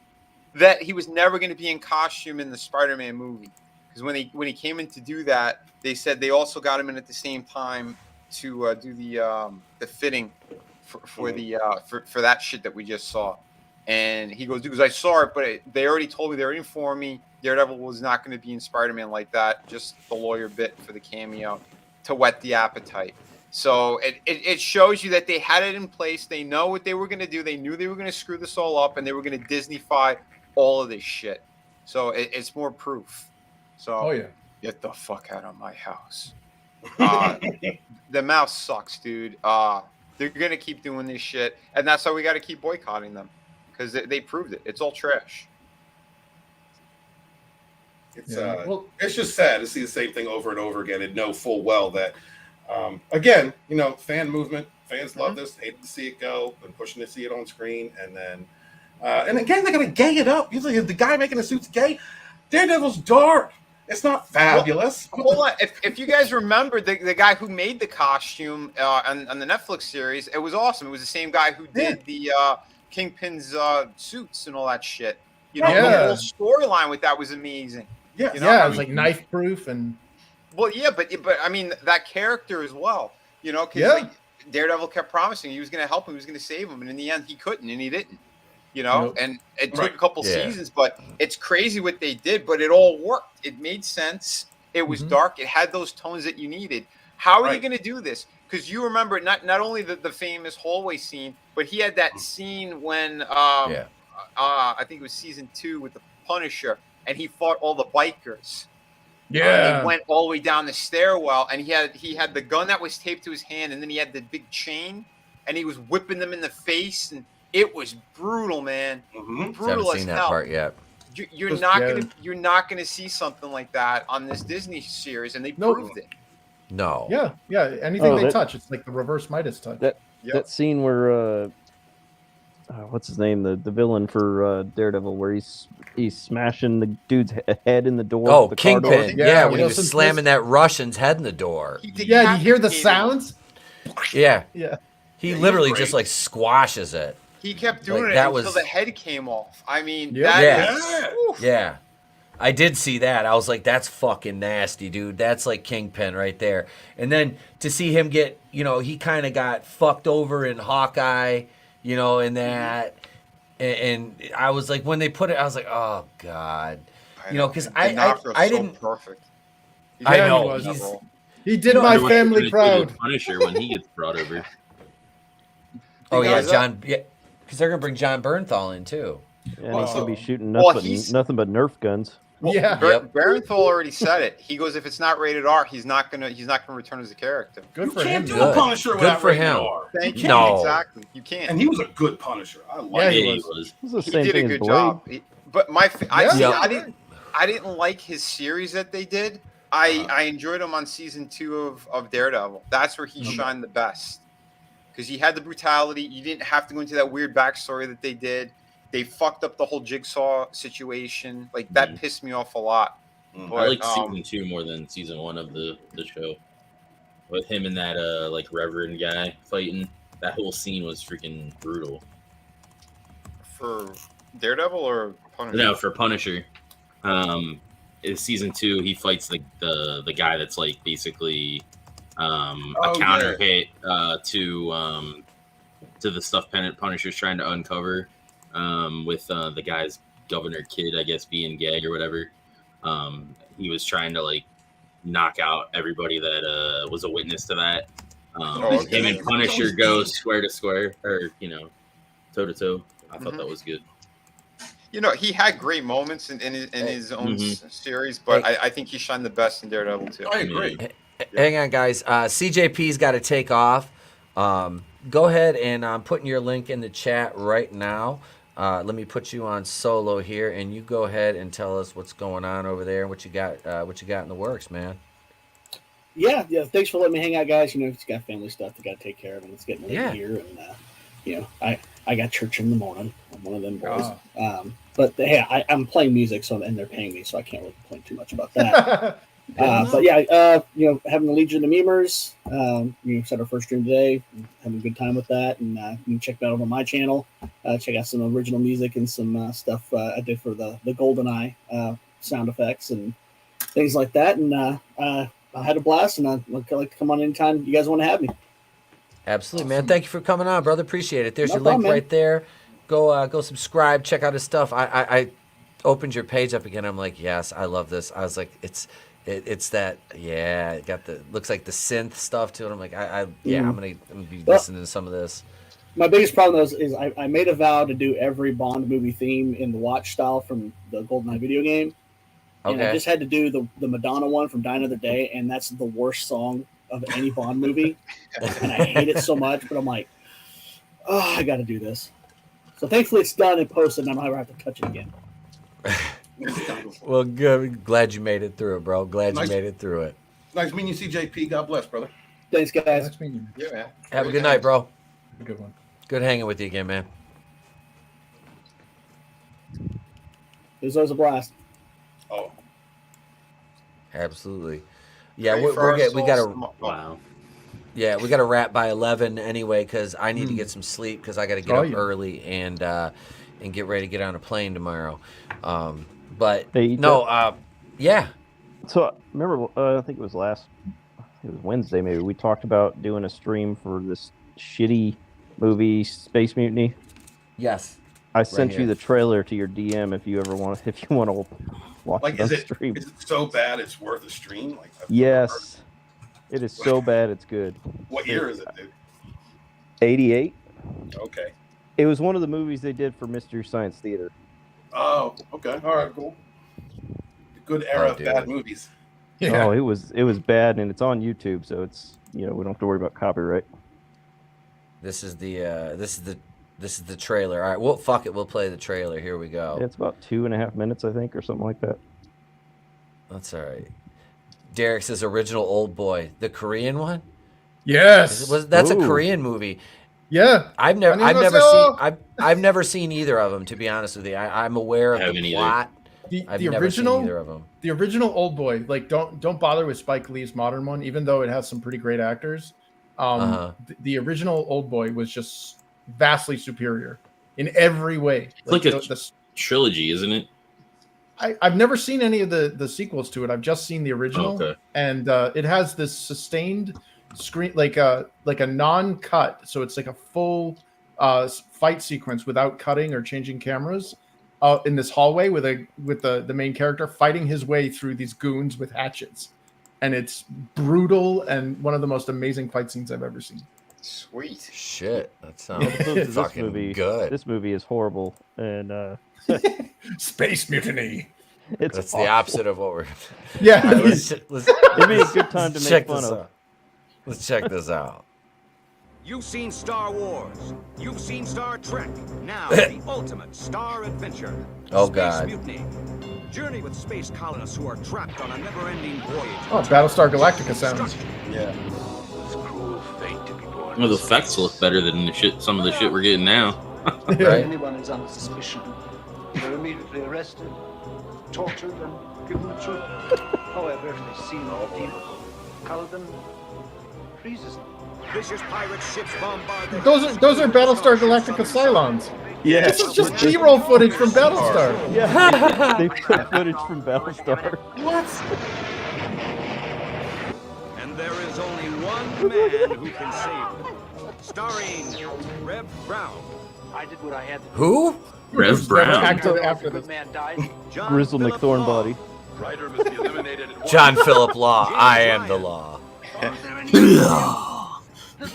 that he was never going to be in costume in the Spider-Man movie, because when he came in to do that, they said they also got him in at the same time to do the fitting for that shit that we just saw. And he goes, because I saw it, but they already told me, they already informed me Daredevil was not going to be in Spider-Man like that, just the lawyer bit for the cameo to whet the appetite. So it shows you that they had it in place. They know what they were going to do. They knew they were going to screw this all up, and they were going to Disney-fy all of this shit. So it's more proof. So get the fuck out of my house. The mouse sucks, dude. They're going to keep doing this shit, and that's why we got to keep boycotting them, because they proved it. It's all trash. It's just sad to see the same thing over and over again and know full well that, again, fan movement, fans love this, hated to see it go, been pushing to see it on screen, and then, and again, they're gonna gay it up. Usually, the guy making the suit's gay. Daredevil's dark. It's not fabulous. Well, hold on. If you guys remember the guy who made the costume on the Netflix series, it was awesome. It was the same guy who did the Kingpin's suits and all that shit. The whole storyline with that was amazing. Yeah, it was like knife proof and. Well, yeah, but I mean that character as well. Because Daredevil kept promising he was going to help him, he was going to save him, and in the end he couldn't, and he didn't. And it took a couple seasons, but it's crazy what they did, but it all worked. It made sense. It was dark. It had those tones that you needed. How are you going to do this? Because you remember not only the famous hallway scene, but he had that scene when I think it was season 2 with the Punisher, and he fought all the bikers. Yeah, he went all the way down the stairwell, and he had the gun that was taped to his hand, and then he had the big chain, and he was whipping them in the face, and it was brutal, man. Brutal Haven't as seen hell. that part yet. You're not gonna see something like that on this Disney series, and they proved it. No. Yeah. Anything they touch, it's like the reverse Midas touch. That scene where what's his name, the villain for Daredevil, where he's smashing the dude's head in the door. Oh, the car door. Kingpin. Yeah, when he was slamming that Russian's head in the door. Yeah, you hear the sounds. Yeah. Yeah. He literally just like squashes it. He kept doing Like, it that until was- the head came off. I mean, Yeah. I did see that. I was like, that's fucking nasty, dude. That's like Kingpin right there. And then to see him get, he kind of got fucked over in Hawkeye, in that. And I was like, when they put it, I was like, oh, God. Because I didn't. Perfect. I know. He did my family proud. Punisher when he gets brought over. Oh, yeah, John. Yeah. Because they're going to bring John Bernthal in, too. And he's gonna be shooting Well, nothing but Nerf guns. Barenthal already said it. He goes, if it's not rated R, he's not gonna return as a character. Good for Can't him. do a Punisher without for rated him. R. Thank you. No. Exactly. You can't. And he was a good Punisher. I like Yeah, him. he was. This is the He same did a thing as good Blade. job. But I didn't like his series that they did. I enjoyed him on season 2 of Daredevil. That's where he shined the best. Because he had the brutality. You didn't have to go into that weird backstory that they did. They fucked up the whole Jigsaw situation. Like, that pissed me off a lot. But, I like season 2 more than season 1 of the show. With him and that Reverend guy fighting. That whole scene was freaking brutal. For Daredevil or Punisher? No, for Punisher. In season 2, he fights the guy that's like basically a counter hit to the stuff Punisher's trying to uncover with the guy's governor kid, I guess, being gay or whatever. He was trying to like knock out everybody that was a witness to that. Him and Punisher go square to square, or toe to toe. I thought that was good. You know, he had great moments in his own series, but I think he shined the best in Daredevil too. I agree. Hang on, guys. CJP's got to take off. Go ahead, and I'm putting your link in the chat right now. Let me put you on solo here, and you go ahead and tell us what's going on over there and what you got in the works, man. Yeah. Thanks for letting me hang out, guys. You know, it's got family stuff to got to take care of, and it's getting late here. And you know, I got church in the morning. I'm one of them boys. But hey, I'm playing music, and they're paying me, so I can't really complain too much about that. But yeah, you know, having the Legion of Memers. We set our first stream today. Having a good time with that, and you can check that out on my channel. Check out some original music and some stuff I did for the GoldenEye sound effects and things like that. And I had a blast, and I'd like to come on anytime you guys want to have me. Absolutely, man. Thank you for coming on, brother. Appreciate it. There's No your problem, link man. right there. Go subscribe. Check out his stuff. I opened your page up again. I'm like, yes, I love this. I was like, it's that, yeah. It got looks like the synth stuff to it. I'm like, I'm gonna be listening to some of this. My biggest problem is I made a vow to do every Bond movie theme in the watch style from the GoldenEye video game. And I just had to do the Madonna one from Die Another Day, and that's the worst song of any Bond movie. And I hate it so much, but I'm like, oh, I got to do this. So thankfully it's done and posted, and I don't ever have to touch it again. Well, good. Glad you made it through it, bro. Glad you made it through it. Nice meeting you, CJP. God bless, brother. Thanks, guys. Nice meeting you. Yeah, man. Have a good night, bro. A good one. Good hanging with you again, man. It was always a blast. Oh, absolutely. Yeah, Ready we for our got to. souls? Wow. Yeah, we got to wrap by 11 anyway, because I need to get some sleep because I got to get up early and get ready to get on a plane tomorrow. But Hey, no, yeah. So remember, I think it was Wednesday maybe. We talked about doing a stream for this shitty movie Space Mutiny. Yes. I sent here. you the trailer to your DM if you want to watch like it on is it stream. so bad it's worth a stream? Like Yes, it is so bad it's good. what year is it, dude? 88. Okay. It was one of the movies they did for Mystery Science Theater. Oh, okay. All right, cool. Good era of bad movies. Yeah. Oh, it was bad, and it's on YouTube, so it's we don't have to worry about copyright. This is the trailer. All right, well, fuck it. We'll play the trailer. Here we go. Yeah, it's about 2.5 minutes, I think, or something like that. That's all right. Derek says original Old Boy, the Korean one. Yes, that's a Korean movie. Yeah, I've never seen either of them. To be honest with you, I'm aware of the plot. I've never seen either of them. The original Old Boy, like don't bother with Spike Lee's modern one, even though it has some pretty great actors. The original Old Boy was just vastly superior in every way. It's like a trilogy, isn't it? I've never seen any of the sequels to it. I've just seen the original, and it has this sustained screen, like a non-cut, so it's like a full fight sequence without cutting or changing cameras in this hallway with the main character fighting his way through these goons with hatchets, and it's brutal and one of the most amazing fight scenes I've ever seen. Sweet shit, that sounds This fucking movie, good. This movie is horrible, and Space Mutiny. That's the opposite of what we're. Yeah, All right, let's it'd be a good time to make fun of. Let's check this out. You've seen Star Wars. You've seen Star Trek. Now, the ultimate star adventure. Oh, Space God. Mutiny. Journey with space colonists who are trapped on a never-ending voyage. Oh, Battlestar Galactica sounds. Yeah. Well, the effects look better than some of the shit we're getting now. If anyone is under suspicion, they're immediately arrested, tortured, and given the truth. However, if they seem redeemable, Culloden freezes them. Vicious pirate ships bombard the Those are Battlestar Galactica Cylons. Yeah. This is just B-roll footage from Battlestar. Yeah, they took footage from Battlestar. What? And there is only one man who can save them. Starring Rev Brown. I did what I had to do. Who? Rev Brown. After this. Man died. Grizzle McThornbody. Ryder must be eliminated at once. John Philip Law. I am the law. That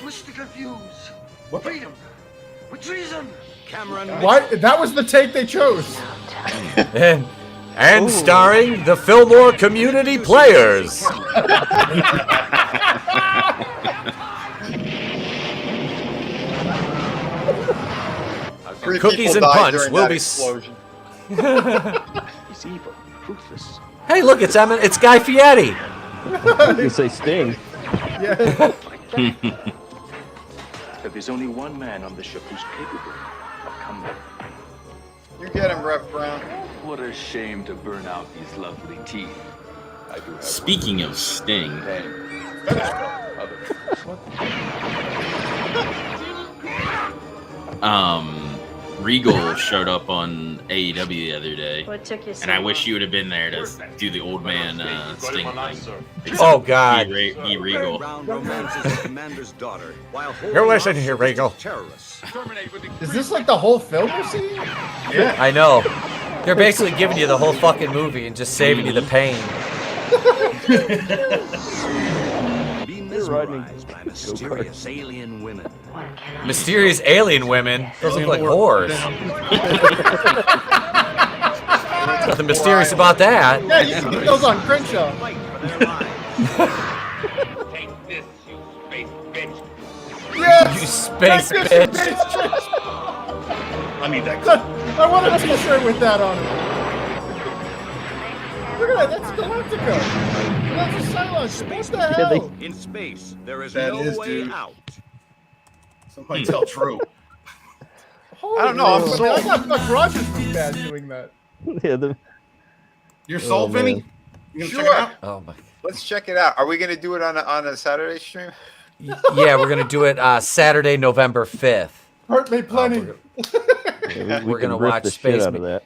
wish to confuse. Freedom. With treason. What? That was the take they chose. And starring the Fillmore community players. Cookies and punch will be. He's evil, ruthless. Hey, look, it's Guy Fieri. You say Sting. Yeah. But there's only one man on the ship who's capable of comeback. You get him, Rev Brown. What a shame to burn out these lovely teeth. I do have Speaking of Sting, Regal showed up on AEW the other day, What took you so and I wish long? you would have been there to do the old man Sting thing. Oh, God. Be Regal. You're listening here, Regal. Is this like the whole film we're seeing? Yeah. I know. They're basically giving you the whole fucking movie and just saving you the pain. Be mesmerized by mysterious alien women. Mysterious alien women? Those look like whores. Nothing mysterious about that. Yeah, you can get those on Crenshaw. Take this, you space bitch. Yes! You space Take bitch. this, bitch. I need that. I want a t-shirt with that on it. Look at that, that's Galactica. That's a Cylon. What the hell? In space, there is That no is, way dude. out. Somebody tell True. Holy I don't know, I'm Lord, sold. I got Buck Rogers too bad doing that. Yeah, the You're sold, man. Vinny? You gonna check it Sure. out? Oh, my. Let's check it out. Are we gonna do it on a Saturday stream? Yeah, we're going to do it Saturday, November 5th. Hurt me plenty. We're can gonna rip watch the shit Space out of that.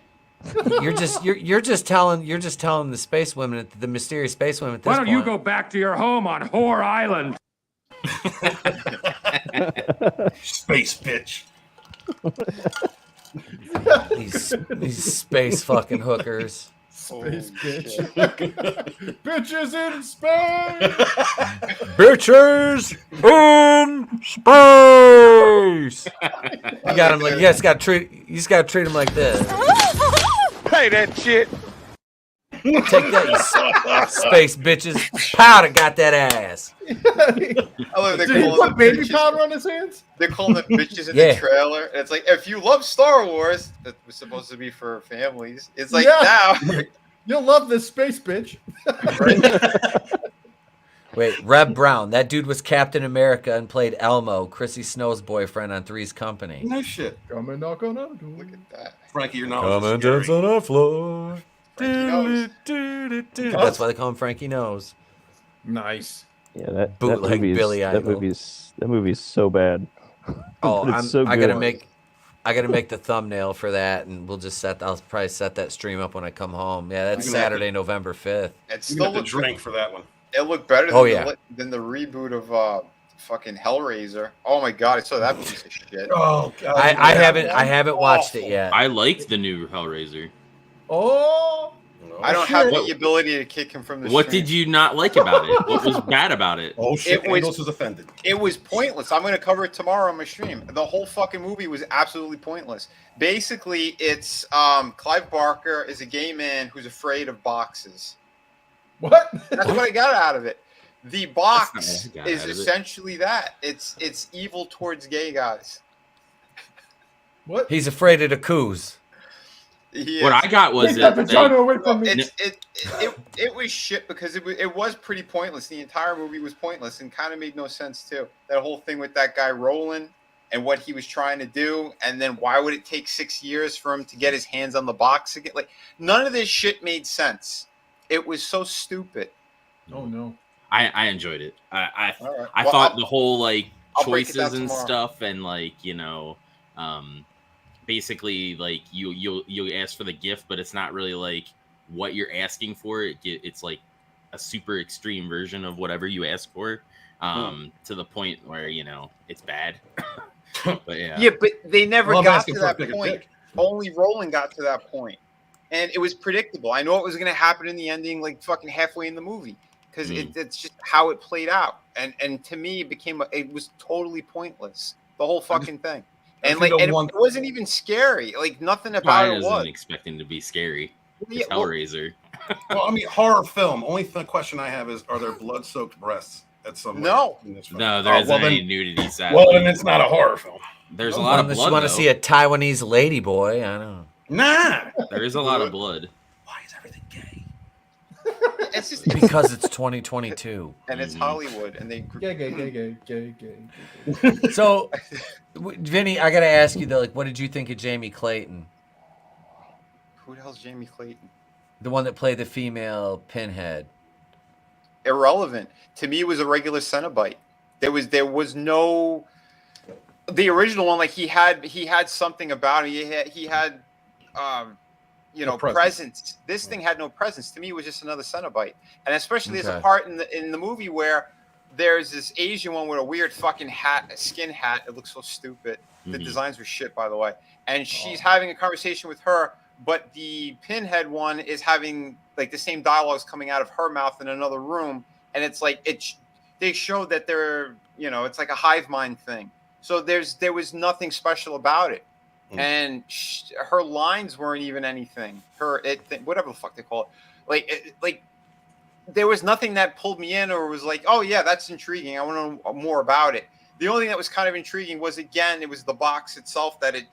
You're just telling the space women, the mysterious space women at this Why don't point. you go back to your home on Whore Island? Space bitch. these space fucking hookers. Space bitch. Bitches in space. Bitches in space. You got him like you just got to treat him like this. Pay that shit. Take that, you space bitches. Powder got that ass. I love Did he put baby powder on his hands? They're calling them bitches in Yeah. the trailer. And it's like, if you love Star Wars, that was supposed to be for families. It's like Yeah. now. You'll love this space bitch. Wait, Reb Brown. That dude was Captain America and played Elmo, Chrissy Snow's boyfriend on Three's Company. No shit. Come and knock on our door. Look at that. Frankie, you're not. Come and dance on our floor. Knows. That's why they call him Frankie Knows. Nice. Yeah, that Bootleg movie is, Billy that Idol. movie's so bad. Oh, But it's so I good. gotta make the thumbnail for that, and we'll just I'll probably set that stream up when I come home. Yeah, that's You're gonna have Saturday, November 5th. It's You still got the look, drink for that one. it looked better Oh, than, yeah. than the reboot of fucking Hellraiser. Oh my god, I saw that piece of shit. Oh god. I haven't watched it yet. I liked the new Hellraiser. Oh. I don't have the ability to kick him from the What stream. did you not like about it? What was bad about it? Oh shit, It was- Angles is offended. It was pointless. I'm going to cover it tomorrow on my stream. The whole fucking movie was absolutely pointless. Basically, it's Clive Barker is a gay man who's afraid of boxes. What? That's what I got out of it. The box That's not what I got is out of it. essentially that. It's evil towards gay guys. What? He's afraid of the coos. He What is. I got was Take that that vagina away from me. It was shit because it was pretty pointless. The entire movie was pointless and kind of made no sense too. That whole thing with that guy rolling and what he was trying to do, and then why would it take 6 years for him to get his hands on the box again? Like none of this shit made sense. It was so stupid. Oh no. I enjoyed it. I All right. I Well, thought I'll- the whole like I'll break it down choices and tomorrow. stuff, and like basically like you ask for the gift, but it's not really like what you're asking for. It's like a super extreme version of whatever you ask for, to the point where it's bad. But Yeah, but they never Well, I'm got asking to for a that bigger point. dick. Only Roland got to that point. And it was predictable. I know it was going to happen in the ending, like fucking halfway in the movie, because it's just how it played out. And to me, it was totally pointless. The whole fucking thing. And like, and it wasn't even scary. Like nothing about I it wasn't was. expecting to be scary. Yeah, It's Hellraiser. Well, I mean, horror film. Only question I have is, are there blood-soaked breasts at some? No. No, there isn't any nudity. Sadly. Well, then it's not a horror film. There's a lot of Unless blood. you want to though. see a Taiwanese ladyboy, I don't know. Nah. There is a lot of blood. It's just Because it's 2022. and it's Hollywood, and they Gay. So, Vinny, I gotta ask you though, like, what did you think of Jamie Clayton, Who the hell's Jamie Clayton? the one that played the female Pinhead? Irrelevant to me. It was a regular Cenobite. There was no the original one. Like he had something about him. He had presence. This thing had no presence. To me, it was just another Cenobite. And especially there's a part in the movie where there's this Asian one with a weird fucking hat, a skin hat. It looks so stupid. The designs were shit, by the way. And she's having a conversation with her, but the Pinhead one is having like the same dialogues coming out of her mouth in another room. And it's like they showed that they're, it's like a hive mind thing. So there was nothing special about it. And her lines weren't even anything. Whatever the fuck they call it, like there was nothing that pulled me in or was like, oh yeah, that's intriguing. I want to know more about it. The only thing that was kind of intriguing was, again, it was the box itself that it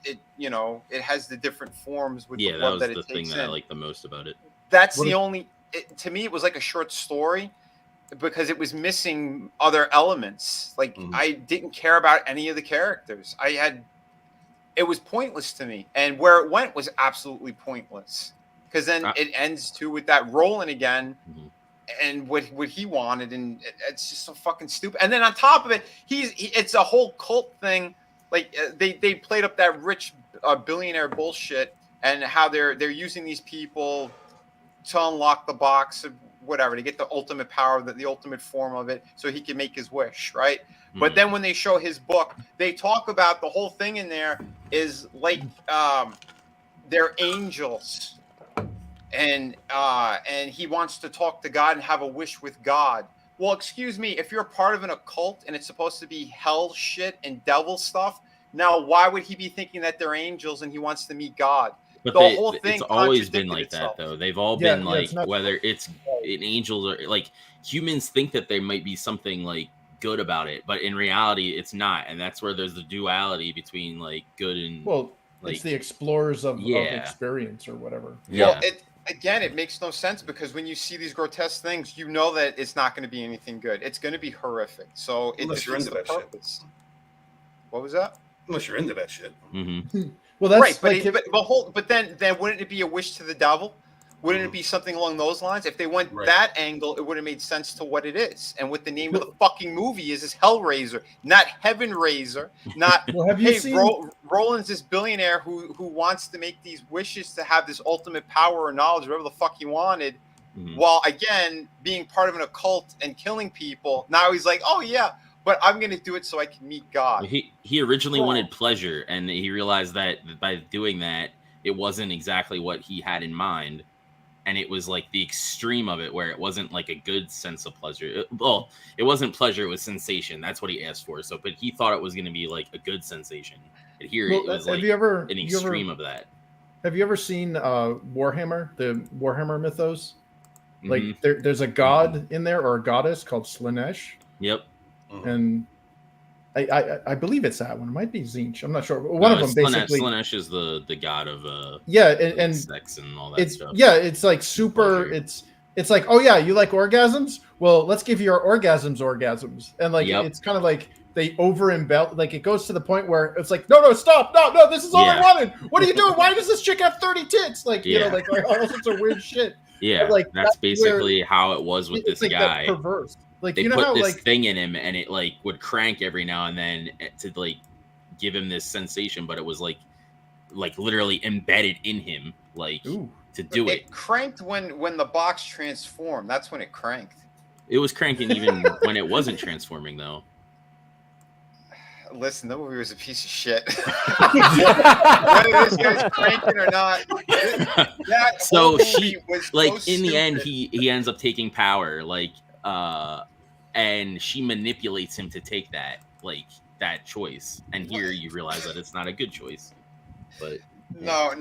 has the different forms with the that blood was that the it thing takes that I in. liked the most about it. That's the only. To me, it was like a short story because it was missing other elements. Like I didn't care about any of the characters. It was pointless to me, and where it went was absolutely pointless. Because then it ends too with that Roland again, and what he wanted, and it's just so fucking stupid. And then on top of it, it's a whole cult thing. Like they played up that rich billionaire bullshit, and how they're using these people to unlock the box of whatever to get the ultimate power, the ultimate form of it, so he can make his wish, right? But then when they show his book, they talk about the whole thing in there is like they're angels, and he wants to talk to God and have a wish with God. Well, excuse me, if you're a part of an occult and it's supposed to be hell shit and devil stuff, now why would he be thinking that they're angels and he wants to meet God? But the whole thing it's always been like itself. that, though. They've all been like, whether it's angels or like humans think that there might be something like good about it, but in reality, it's not. And that's where there's the duality between like good and it's the explorers of experience or whatever. Well, it makes no sense because when you see these grotesque things, you know that it's not going to be anything good. It's going to be horrific. So Unless you're into that shit. What was that? Unless you're into that shit. Well, that's right, but then wouldn't it be a wish to the devil? Wouldn't it be something along those lines? If they went that angle, it would have made sense to what it is. And what the name of the fucking movie is Hellraiser, not Heaven Raiser, not Roland's this billionaire who wants to make these wishes to have this ultimate power or knowledge, whatever the fuck he wanted, while again being part of an occult and killing people. Now he's like, oh yeah, but I'm going to do it so I can meet God. He originally wanted pleasure, and he realized that by doing that, it wasn't exactly what he had in mind. And it was like the extreme of it, where it wasn't like a good sense of pleasure. It wasn't pleasure; it was sensation. That's what he asked for. So, but he thought it was going to be like a good sensation. And here it was like an extreme of that. Have you ever seen Warhammer, the Warhammer mythos? Like there's a god in there or a goddess called Slanesh. Yep. And I believe it's that one. It might be Zinch. I'm not sure. One of them basically. Slanesh is the god of and sex and all that stuff. Yeah, it's like super. It's like, oh yeah, you like orgasms? Well, let's give your orgasms, and like it's kind of like they over embellish. Like it goes to the point where it's like, no, stop, no, this is all I wanted. What are you doing? Why does this chick have 30 tits? Like you know, like all sorts of weird shit. Yeah, but, like that's basically how it was with this guy. Perverse. Like they you know put how this thing in him, and it like would crank every now and then to like give him this sensation, but it was like literally embedded in him, like to do it. It cranked when the box transformed. That's when it cranked. It was cranking even when it wasn't transforming, though. Listen, the movie was a piece of shit. Whether this guy's cranking or not. So she like in the end, he ends up taking power, like. And she manipulates him to take that, like that choice, and here you realize that it's not a good choice. But no,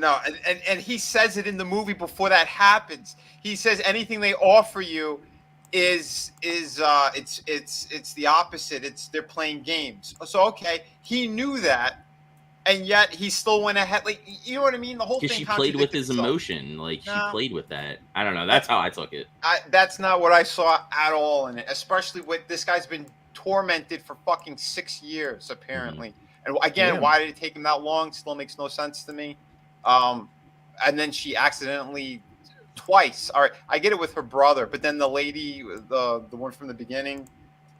and he says it in the movie before that happens. He says anything they offer you is it's the opposite. They're playing games. So okay, he knew that, and yet he still went ahead. Like, you know what I mean? The whole thing. Because she played with his emotion, like she played with that. I don't know. That's how I took it. That's not what I saw at all in it. Especially with this guy's been tormented for fucking 6 years apparently. And again, why did it take him that long? Still makes no sense to me. And then she accidentally twice. All right, I get it with her brother, but then the lady, the one from the beginning,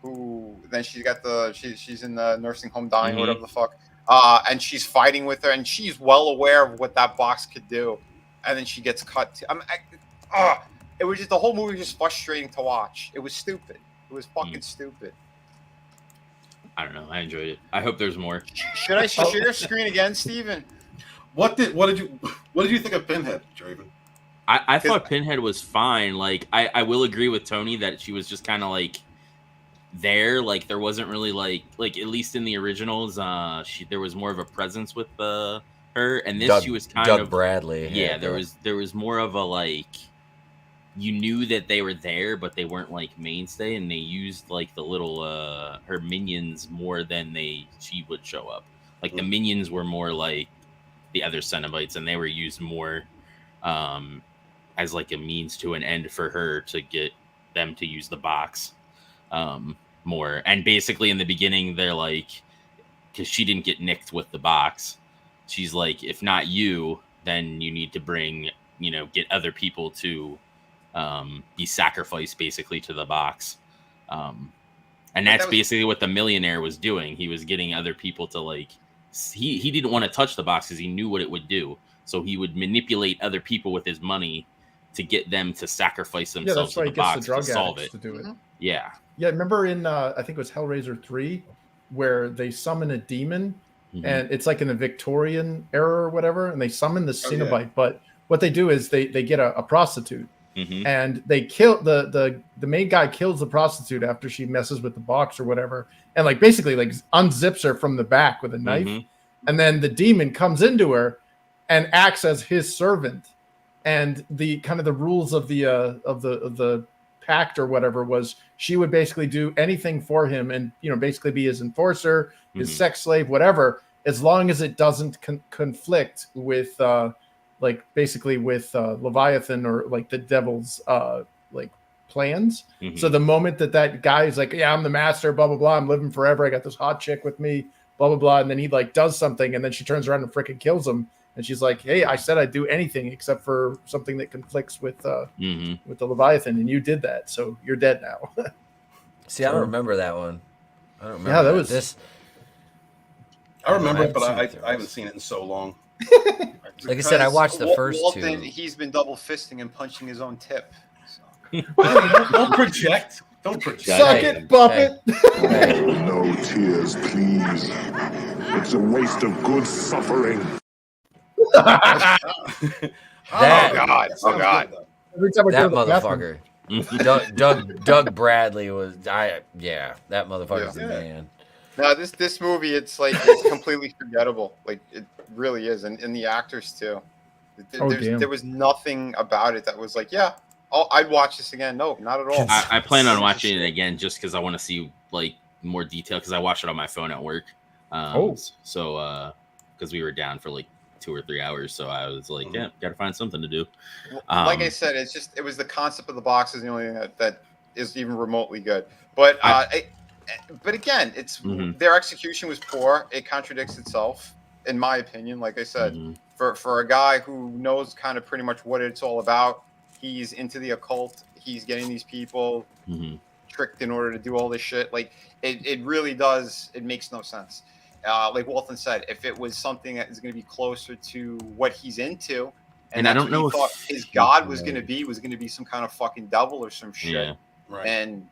who then she's in the nursing home dying, whatever the fuck. And she's fighting with her, and she's well aware of what that box could do. And then she gets cut. It was just, the whole movie was just frustrating to watch. It was stupid. It was fucking stupid. I don't know. I enjoyed it. I hope there's more. Should I share screen again, Steven? What did you think of Pinhead, Draven? I thought Pinhead was fine. Like, I will agree with Tony that she was just kind of like there. Like, there wasn't really like at least in the originals, there was more of a presence with her, and this she was kind of Doug Bradley. Yeah, there was more of a like. You knew that they were there, but they weren't like mainstay, and they used like the little her minions more than she would show up. Like the minions were more like the other Cenobites, and they were used more as like a means to an end for her to get them to use the box more. And basically in the beginning, they're like, because she didn't get nicked with the box, she's like, if not you, then you need to bring, get other people to be sacrificed basically to the box. And that's basically what the millionaire was doing. He was getting other people to like, he didn't want to touch the box because he knew what it would do. So he would manipulate other people with his money to get them to sacrifice themselves to the box to solve it. To do it. Yeah. Yeah, remember in I think it was Hellraiser 3 where they summon a demon and it's like in the Victorian era or whatever, and they summon the Cenobite, but what they do is they get a prostitute. And they kill the main guy kills the prostitute after she messes with the box or whatever, and like basically like unzips her from the back with a knife, and then the demon comes into her and acts as his servant. And the kind of the rules of the pact or whatever was she would basically do anything for him and basically be his enforcer, his sex slave, whatever, as long as it doesn't conflict with like basically with Leviathan or like the devil's like plans. So the moment that guy is like, yeah, I'm the master, blah blah blah, I'm living forever, I got this hot chick with me, blah blah blah, and then he like does something, and then she turns around and freaking kills him, and she's like, hey, I said I'd do anything except for something that conflicts with the Leviathan, and you did that, so you're dead now. See, I don't remember that one. I don't remember. Yeah, that was this. I remember it, but I haven't seen it in so long. Like I said, I watched the first Walton, two. He's been double fisting and punching his own tip. So. Don't project. Don't project. Suck it, Buffett. No tears, please. It's a waste of good suffering. Oh God! Oh God! Every time I That go to the bathroom. motherfucker. Doug Bradley was that motherfucker's the man. No, this movie, it's like it's completely forgettable. Like it really is, and the actors too. There was nothing about it that was like, yeah, I'd watch this again. No, not at all. I plan on watching it again just because I want to see like more detail because I watched it on my phone at work. So because we were down for like 2 or 3 hours, so I was like, yeah, gotta find something to do. Like I said, it was the concept of the box is the only thing that is even remotely good. But but again, it's their execution was poor. It contradicts itself, in my opinion. Like I said, for a guy who knows kind of pretty much what it's all about, he's into the occult. He's getting these people tricked in order to do all this shit. Like it really does. It makes no sense. Like Walton said, if it was something that is going to be closer to what he's into, and I don't know if his god was going to be some kind of fucking devil or some shit. Yeah. Right. And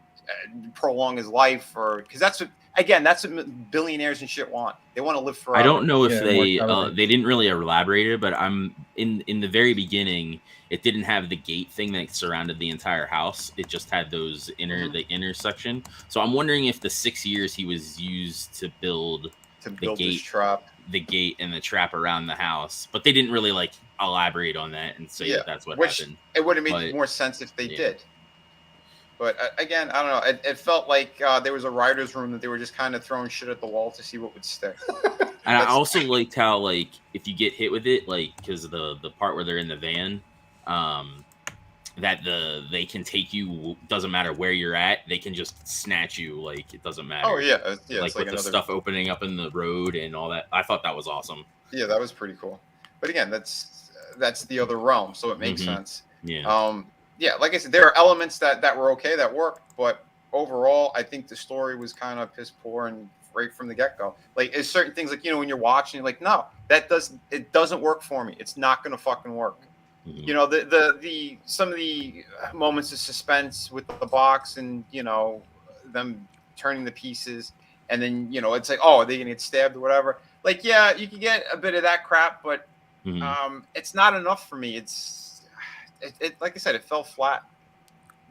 prolong his life, or because that's what billionaires and shit want. They want to live forever. I don't know if Yeah, they didn't really elaborate it, but I'm in the very beginning. It didn't have the gate thing that surrounded the entire house. It just had those the inner section. So I'm wondering if the 6 years he was used to build the gate and the trap around the house, but they didn't really like elaborate on that and say that that's what happened. It would have made more sense if they did. But again, I don't know. It felt like there was a writer's room that they were just kind of throwing shit at the wall to see what would stick. And I also liked how, like, if you get hit with it, like, because the part where they're in the van, that they can take you, doesn't matter where you're at, they can just snatch you, like, it doesn't matter. Oh yeah, like with the stuff opening up in the road and all that. I thought that was awesome. Yeah, that was pretty cool. But again, that's the other realm, so it makes sense. Yeah. Yeah, like I said, there are elements that were okay, that worked, but overall, I think the story was kind of piss poor and right from the get go. Like, there's certain things, like, when you're watching, you're like, no, it doesn't work for me. It's not gonna fucking work. The some of the moments of suspense with the box and them turning the pieces, and then it's like, oh, are they gonna get stabbed or whatever? Like, yeah, you can get a bit of that crap, but it's not enough for me. It like I said, it fell flat.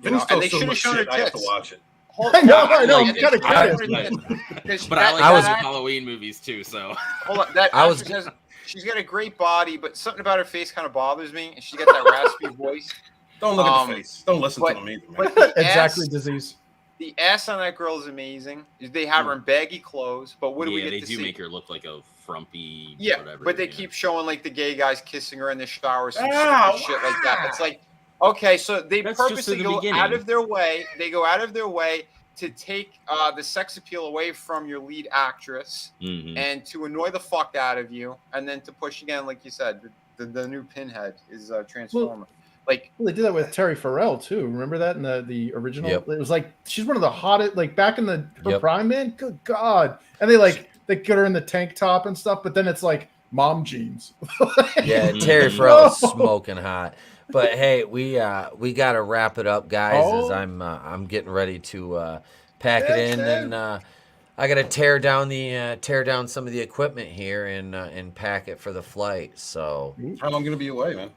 And they should have shown her tits. I have to watch it. I know. You gotta cut it. But I like Halloween movies too, so. Hold on, she's got a great body, but something about her face kind of bothers me, and she's got that raspy voice. Don't look at the face. Don't listen to them either, man. Exactly, disease. The ass on that girl is amazing. They have her in baggy clothes, but what do we get to see? They do make her look like a frumpy whatever. But they keep showing, like, the gay guys kissing her in the shower, some shit like that. It's like, okay, so they purposely go out of their way. They go out of their way to take the sex appeal away from your lead actress and to annoy the fuck out of you, and then to push again, like you said, the new Pinhead is Transformer. Well, they did that with Terry Farrell too. Remember that in the original? Yep. It was like she's one of the hottest, like back in her prime, man. Good God! And they get her in the tank top and stuff, but then it's like mom jeans. Yeah, Terry Farrell is smoking hot. But hey, we got to wrap it up, guys. As I'm getting ready to pack it in, and I got to tear down some of the equipment here and pack it for the flight. So how long gonna be away, man?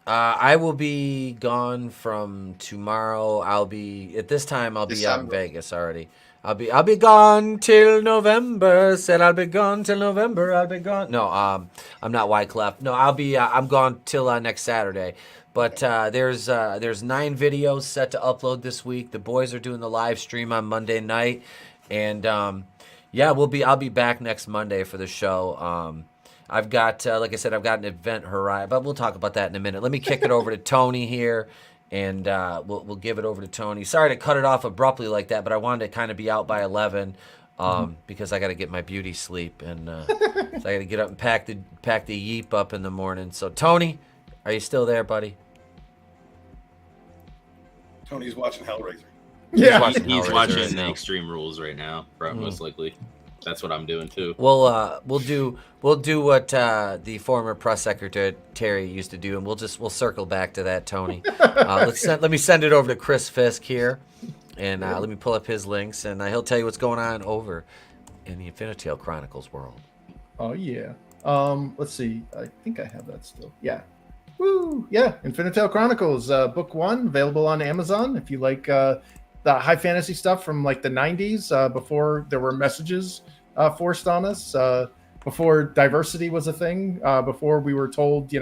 I will be gone from tomorrow. I'll be out in Vegas already. I'll be gone till November. Said I'll be gone till November. I'll be gone. No, I'm not Wyclef. No, I'm gone till next Saturday. But there's 9 videos set to upload this week. The boys are doing the live stream on Monday night, and I'll be back next Monday for the show. I've got, like I said, I've got an event horizon, but we'll talk about that in a minute. Let me kick it over to Tony here, and we'll give it over to Tony. Sorry to cut it off abruptly like that, but I wanted to kind of be out by 11 because I got to get my beauty sleep, and so I got to get up and pack the yeep up in the morning. So Tony, are you still there, buddy? Tony's watching Hellraiser. Yeah, he's watching the Extreme Rules right now, most likely. That's what I'm doing too. We'll do what the former press secretary used to do, and we'll circle back to that, Tony. Let me send it over to Chris Fisk here, and let me pull up his links, and he'll tell you what's going on over in the Infinitale Chronicles world. Oh yeah. Let's see. I think I have that still. Yeah. Woo! Yeah, Infinitale Chronicles, book 1, available on Amazon. If you like the high fantasy stuff from like the 90s, before there were messages forced on us, before diversity was a thing, before we were told,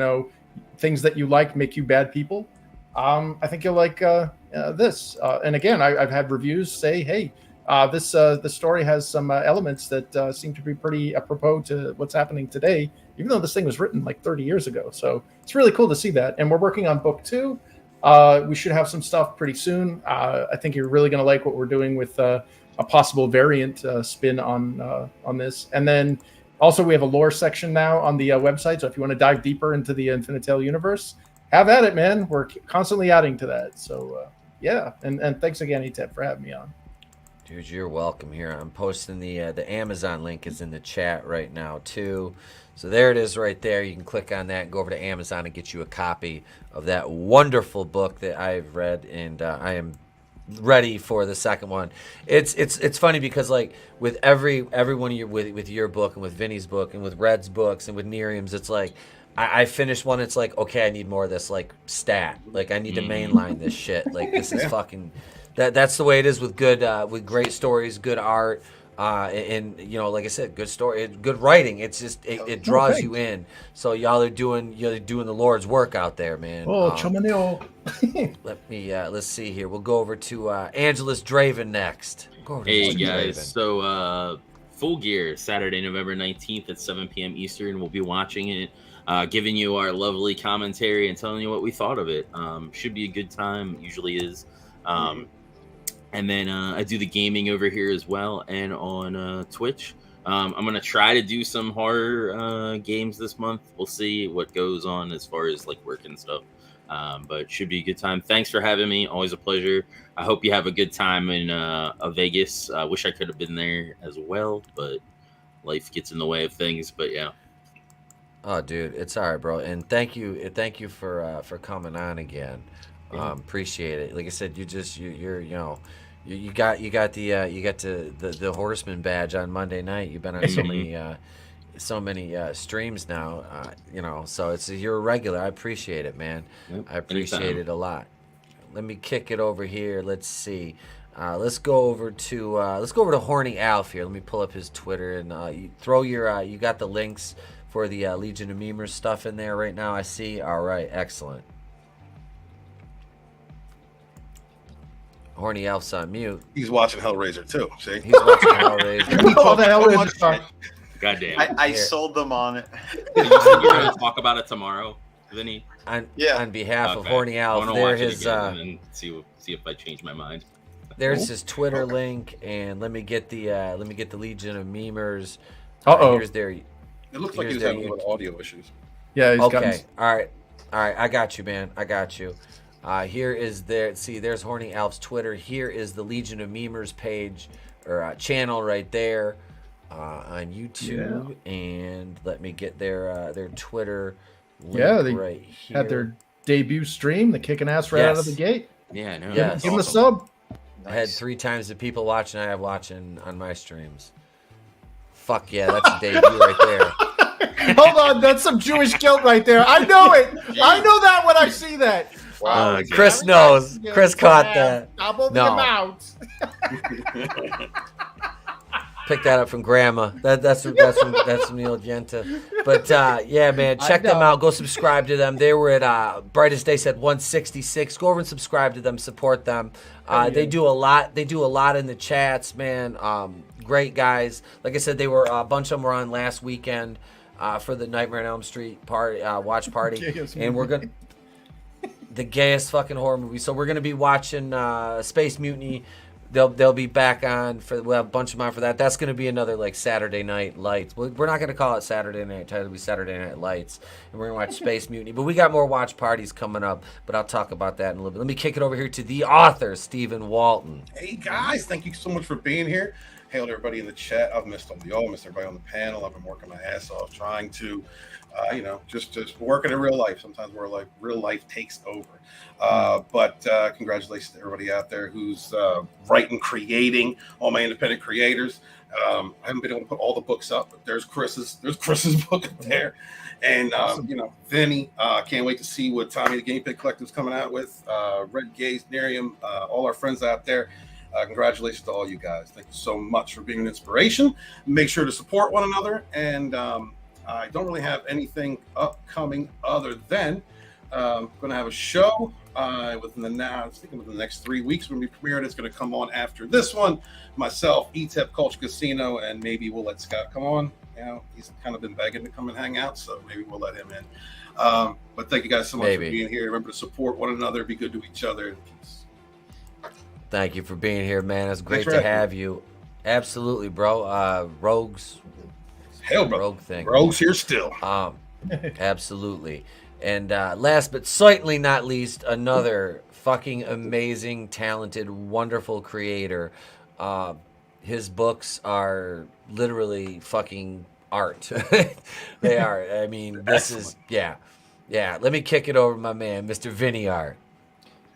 things that you like make you bad people. I think you'll like this. And again, I've had reviews say, hey, the story has some elements that seem to be pretty apropos to what's happening today, even though this thing was written like 30 years ago. So it's really cool to see that. And we're working on book 2. We should have some stuff pretty soon. I think you're really going to like what we're doing with a possible variant spin on this. And then also we have a lore section now on the website. So if you want to dive deeper into the Infinitale universe, have at it, man. We're constantly adding to that. So yeah. And thanks again, ETEP, for having me on. Dude, you're welcome here. I'm posting the Amazon link is in the chat right now too. So there it is right there. You can click on that and go over to Amazon and get you a copy of that wonderful book that I've read, and I am ready for the second one. It's funny because like with every one of your with your book and with Vinny's book and with Red's books and with Nerium's, it's like I finish one, it's like, okay, I need more of this like stat. Like I need to mainline this shit. Like this is fucking that's the way it is with good with great stories, good art. And you know, like I said, good story, good writing. It's just it draws you in. So y'all are doing the Lord's work out there, man. Oh, Chomaneo. Let's see here. We'll go over to AngelousDraven next. Go over to Hey Mr. guys, Draven. so Full Gear, Saturday, November 19th at 7 p.m. Eastern. We'll be watching it, giving you our lovely commentary and telling you what we thought of it. Should be a good time. Usually is. And then I do the gaming over here as well, and on Twitch. I'm going to try to do some horror games this month. We'll see what goes on as far as like work and stuff. But it should be a good time. Thanks for having me. Always a pleasure. I hope you have a good time in Vegas. I wish I could have been there as well, but life gets in the way of things. But yeah. Oh, dude, it's all right, bro. And thank you for coming on again. Appreciate it. Like I said, you're you know, you got the Horseman badge on Monday night. You've been on so many streams now. You know, so you're a regular. I appreciate it, man. I appreciate it a lot. Let me kick it over here. Let's see. Let's go over to Horny Alf here. Let me pull up his Twitter and you throw your you got the links for the Legion of Memers stuff in there right now. I see. All right, excellent. Horny Alf's on mute. He's watching Hellraiser too. See, he's watching Hellraiser. Oh, the Hellraiser stuff. Goddamn. I sold them on it. You're going to talk about it tomorrow, Vinny? On behalf of Horny Alf, there his and then see if I change my mind. There's his Twitter link, and let me get the Legion of Memers. Here's their. It looks like he's having a little audio issues. Yeah. He's okay. All right. I got you, man. I got you. Here is there's Horny Alf's Twitter. Here is the Legion of Memers page or channel right there on YouTube. Yeah. And let me get their Twitter link they right here. Had their debut stream. They're kicking ass right out of the gate. Yeah, no. Yes. Give them a sub. I had 3 times the people watching I have watching on my streams. Fuck yeah, that's a debut right there. Hold on, that's some Jewish guilt right there. I know it. I know that when I see that. Wow, Chris knows. Chris caught that. Double the amount. Pick that up from Grandma. That's from the old Yenta. But yeah, man, check them out. Go subscribe to them. They were at Brightest Day said 166. Go over and subscribe to them. Support them. They do a lot. They do a lot in the chats, man. Great guys. Like I said, a bunch of them were on last weekend for the Nightmare on Elm Street party watch party, and we're gonna. The gayest fucking horror movie. So we're gonna be watching Space Mutiny. They'll be back on we'll have a bunch of them on for that. That's gonna be another like Saturday Night Lights. We're not gonna call it Saturday Night. It'll be Saturday Night Lights, and we're gonna watch Space Mutiny. But we got more watch parties coming up. But I'll talk about that in a little bit. Let me kick it over here to the author, Stephen Walton. Hey guys, thank you so much for being here. Hail to everybody in the chat. I've missed all y'all, missed everybody on the panel. I've been working my ass off trying to, just working in real life. Sometimes where like real life takes over. But congratulations to everybody out there who's writing, creating, all my independent creators. I haven't been able to put all the books up, but there's Chris's book up there. And, Vinny, can't wait to see what Tommy the Game Pig Collective's coming out with. Red Gaze, Nerium, all our friends out there. Congratulations to all you guys. Thank you so much for being an inspiration. Make sure to support one another. And I don't really have anything upcoming other than I'm going to have a show within the next 3 weeks when we premiere it. It's going to come on after this one. Myself, ETEP Culture Casino, and maybe we'll let Scott come on. He's kind of been begging to come and hang out, so maybe we'll let him in. But thank you guys so much for being here. Remember to support one another, be good to each other. Thank you for being here, man. It's great to have you. Absolutely, bro. Rogues. Hell, bro. Rogue thing. Rogues here still. Absolutely. And last but certainly not least, another fucking amazing, talented, wonderful creator. His books are literally fucking art. They are. I mean, this is, yeah. Let me kick it over to my man, Mr. Vinnieart.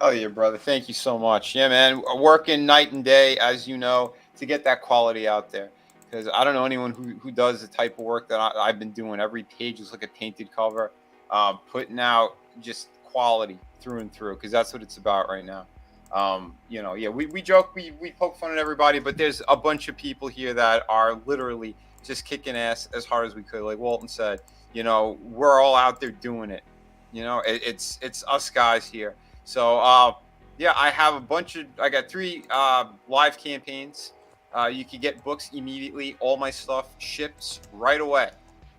Oh yeah, brother. Thank you so much. Yeah, man. Working night and day, as you know, to get that quality out there. Because I don't know anyone who does the type of work that I've been doing. Every page is like a painted cover, putting out just quality through and through. Because that's what it's about right now. You know, yeah, we joke, we poke fun at everybody, but there's a bunch of people here that are literally just kicking ass as hard as we could. Like Walton said, you know, we're all out there doing it. You know, it's us guys here. So, yeah, I got 3 live campaigns. You can get books immediately. All my stuff ships right away.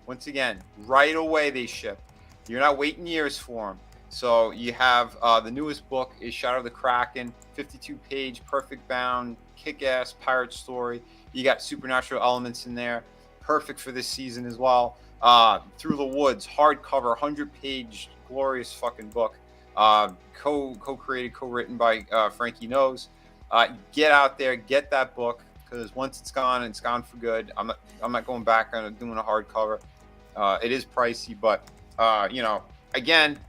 Once again, right away they ship. You're not waiting years for them. So you have the newest book is Shadow of the Kraken, 52-page, perfect bound, kick-ass pirate story. You got supernatural elements in there, perfect for this season as well. Through the Woods, hardcover, 100-page, glorious fucking book. Co-created, co-written by Frankie Knows. Get out there, get that book, because once it's gone for good. I'm not going back on doing a hardcover. It is pricey, but you know, again,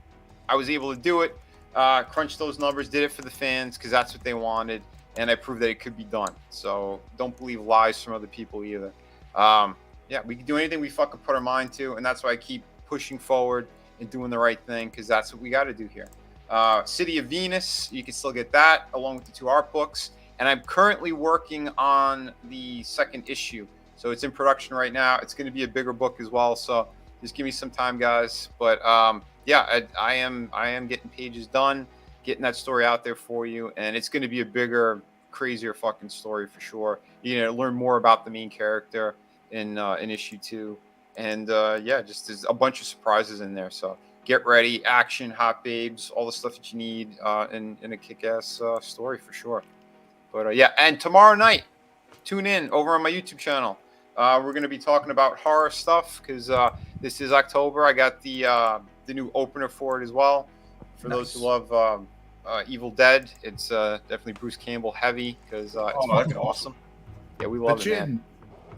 I was able to do it, crunch those numbers, did it for the fans because that's what they wanted, and I proved that it could be done. So don't believe lies from other people either. Yeah, we can do anything we fucking put our mind to, and that's why I keep pushing forward and doing the right thing, because that's what we got to do here. City of Venus, you can still get that along with the 2 art books, and I'm currently working on the 2nd issue, so it's in production right now. It's going to be a bigger book as well, so just give me some time, guys. But yeah, I am getting pages done, getting that story out there for you, and it's going to be a bigger, crazier fucking story for sure. You're going to learn more about the main character in issue 2, and yeah, just there's a bunch of surprises in there. So get ready, action, hot babes, all the stuff that you need in a kick-ass story for sure. But yeah, and tomorrow night, tune in over on my YouTube channel. We're going to be talking about horror stuff because this is October. I got the new opener for it as well. For those who love Evil Dead, it's definitely Bruce Campbell heavy because it's fucking awesome. Yeah, we love it, man.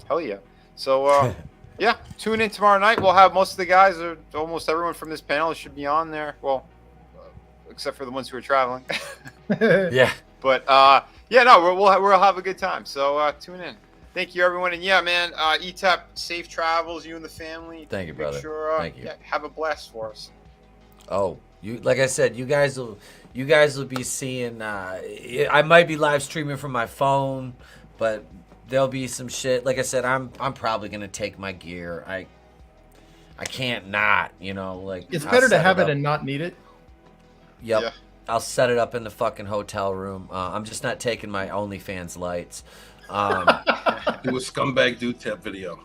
Hell yeah. So yeah, tune in tomorrow night. We'll have most of the guys, or almost everyone from this panel should be on there. Well, except for the ones who are traveling. Yeah. But yeah, no, we'll have a good time. So tune in. Thank you, everyone. And yeah, man, ETAP, safe travels, you and the family. Thank you, brother. Make sure, Thank you. Yeah, have a blast for us. Oh, you like I said, you guys will be seeing. I might be live streaming from my phone, but there'll be some shit. Like I said, I'm probably gonna take my gear. I can't not, you know, like it's better to have it and not need it. Yep. Yeah. I'll set it up in the fucking hotel room. I'm just not taking my OnlyFans lights. Do a scumbag dude tap video.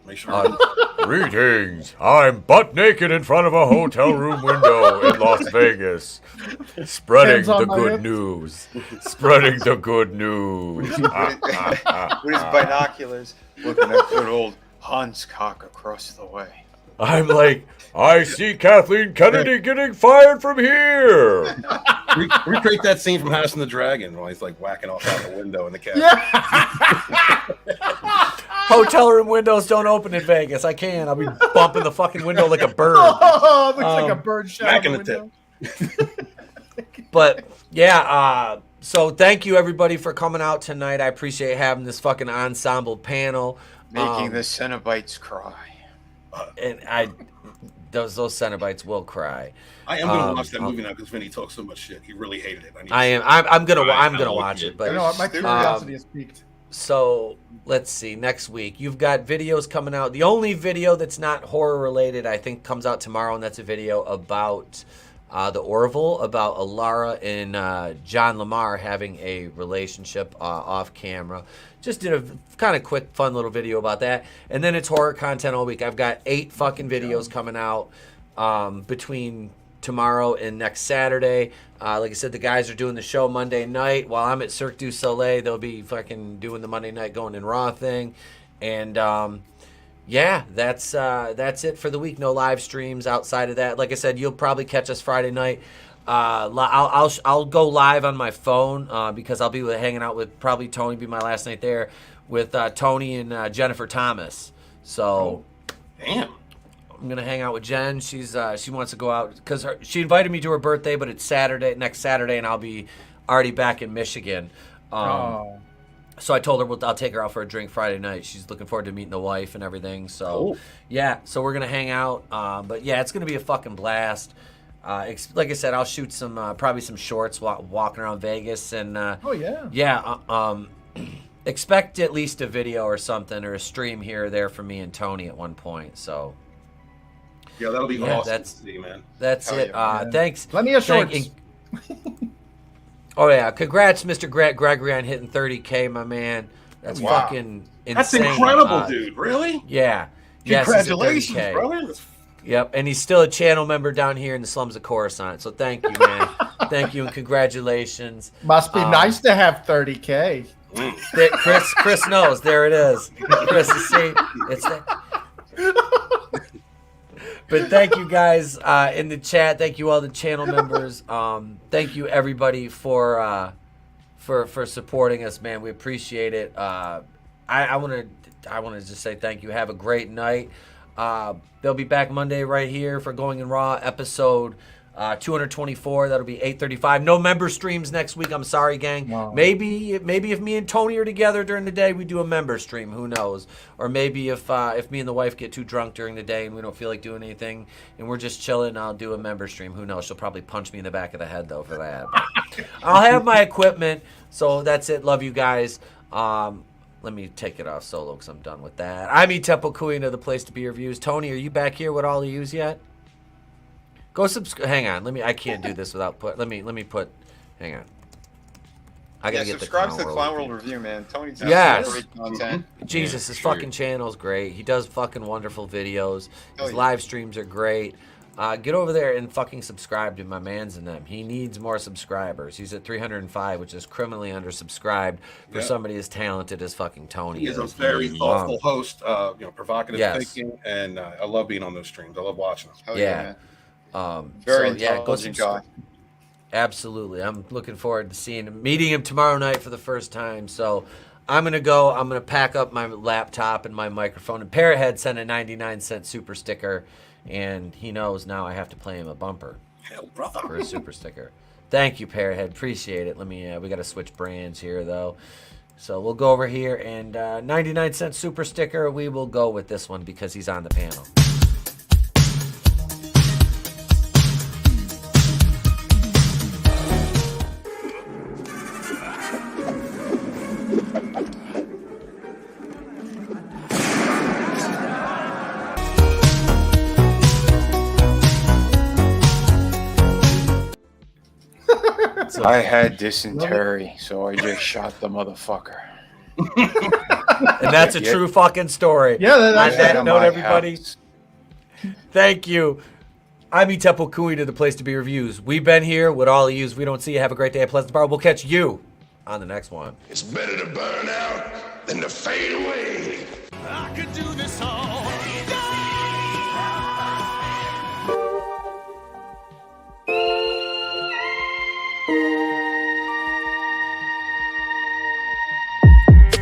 Make sure. Greetings. I'm butt naked in front of a hotel room window in Las Vegas, spreading the good news. Spreading the good news. With his binoculars, looking at good old Hans cock across the way. I'm like, I see Kathleen Kennedy getting fired from here. Recreate that scene from House and the Dragon while he's like whacking off out the window in the cabin. Hotel room windows don't open in Vegas. I can. I'll be bumping the fucking window like a bird. Oh, it looks like a bird shot. But yeah, so thank you everybody for coming out tonight. I appreciate having this fucking ensemble panel. Making the Cenobites cry. And those Cenobites will cry. I am gonna watch that movie now because Vinny talks so much shit. He really hated it. I'm gonna watch it. But my curiosity is piqued. So let's see. Next week, you've got videos coming out. The only video that's not horror related, I think, comes out tomorrow, and that's a video about the Orville, about Alara and John Lamar having a relationship off camera. Just did a kind of quick, fun little video about that. And then it's horror content all week. I've got 8 fucking videos coming out between tomorrow and next Saturday. Like I said, the guys are doing the show Monday night. While I'm at Cirque du Soleil, they'll be fucking doing the Monday night going in Raw thing. And yeah, that's it for the week. No live streams outside of that. Like I said, you'll probably catch us Friday night. I'll go live on my phone because I'll be hanging out with probably Tony. Be my last night there with Tony and Jennifer Thomas. So, damn. I'm gonna hang out with Jen. She wants to go out because she invited me to her birthday, but it's next Saturday, and I'll be already back in Michigan. So I told her I'll take her out for a drink Friday night. She's looking forward to meeting the wife and everything. So yeah, so we're gonna hang out. But yeah, it's gonna be a fucking blast. Like I said, I'll shoot some probably some shorts walking around Vegas and expect at least a video or something or a stream here or there from me and Tony at one point. So yeah, that'll be awesome to see, man. That's it. Thanks. Let me a shorts. Oh yeah, congrats, Mr. Gregory, on hitting 30K, my man. That's fucking insane. That's incredible, dude. Really? Yeah. Congratulations, yes, brother. Yep, and he's still a channel member down here in the slums of Coruscant. So thank you, man. Thank you and congratulations. Must be nice to have 30K. Chris knows. There it is. Chris, see, it's that. But thank you guys in the chat. Thank you all the channel members. Thank you everybody for supporting us, man. We appreciate it. I want to just say thank you. Have a great night. They'll be back Monday right here for Going in Raw episode 224. That'll be 8:35. No member streams next week. I'm sorry, gang. Wow. Maybe if me and Tony are together during the day, we do a member stream. Who knows? Or maybe if me and the wife get too drunk during the day and we don't feel like doing anything and we're just chilling, I'll do a member stream. Who knows? She'll probably punch me in the back of the head though for that. I'll have my equipment. So that's it. Love you guys. Let me take it off solo because I'm done with that. I'm Temple Queen of the Place to Be Reviews. Tony, are you back here with all of yous yet? Go subscribe. Hang on. I can't do this without let me put. Hang on. I gotta get subscribe to the Clown World Review, man. Tony does great content. Jesus, his fucking channel's great. He does fucking wonderful videos. His live streams are great. Get over there and fucking subscribe to my mans and them. He needs more subscribers. He's at 305, which is criminally undersubscribed for somebody as talented as fucking Tony. He is a very thoughtful host, provocative thinking, and I love being on those streams. I love watching them. Very intelligent guy. Absolutely. I'm looking forward to meeting him tomorrow night for the first time. So I'm gonna pack up my laptop and my microphone. And Parrothead sent a 99-cent super sticker. And he knows now I have to play him a bumper for a super sticker. Thank you, Parrothead. Appreciate it. We got to switch brands here, though. So we'll go over here and 99-cent super sticker. We will go with this one because he's on the panel. I had dysentery, so I just shot the motherfucker. And that's a true fucking story. Yeah, on that note, everybody. Thank you. I'm Temple Kui to the Place to Be Reviews. We've been here with all of yous. We don't see you. Have a great day at Pleasant Bar. We'll catch you on the next one. It's better to burn out than to fade away. I could do this all.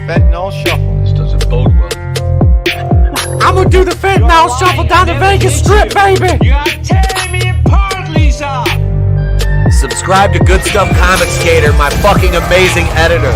Fentanyl shuffle. This doesn't bode well. I'm gonna do the fentanyl shuffle down the Vegas Strip, baby. You are tearing me apart, Lisa. Subscribe to Goodstuff Comixgater, my fucking amazing editor.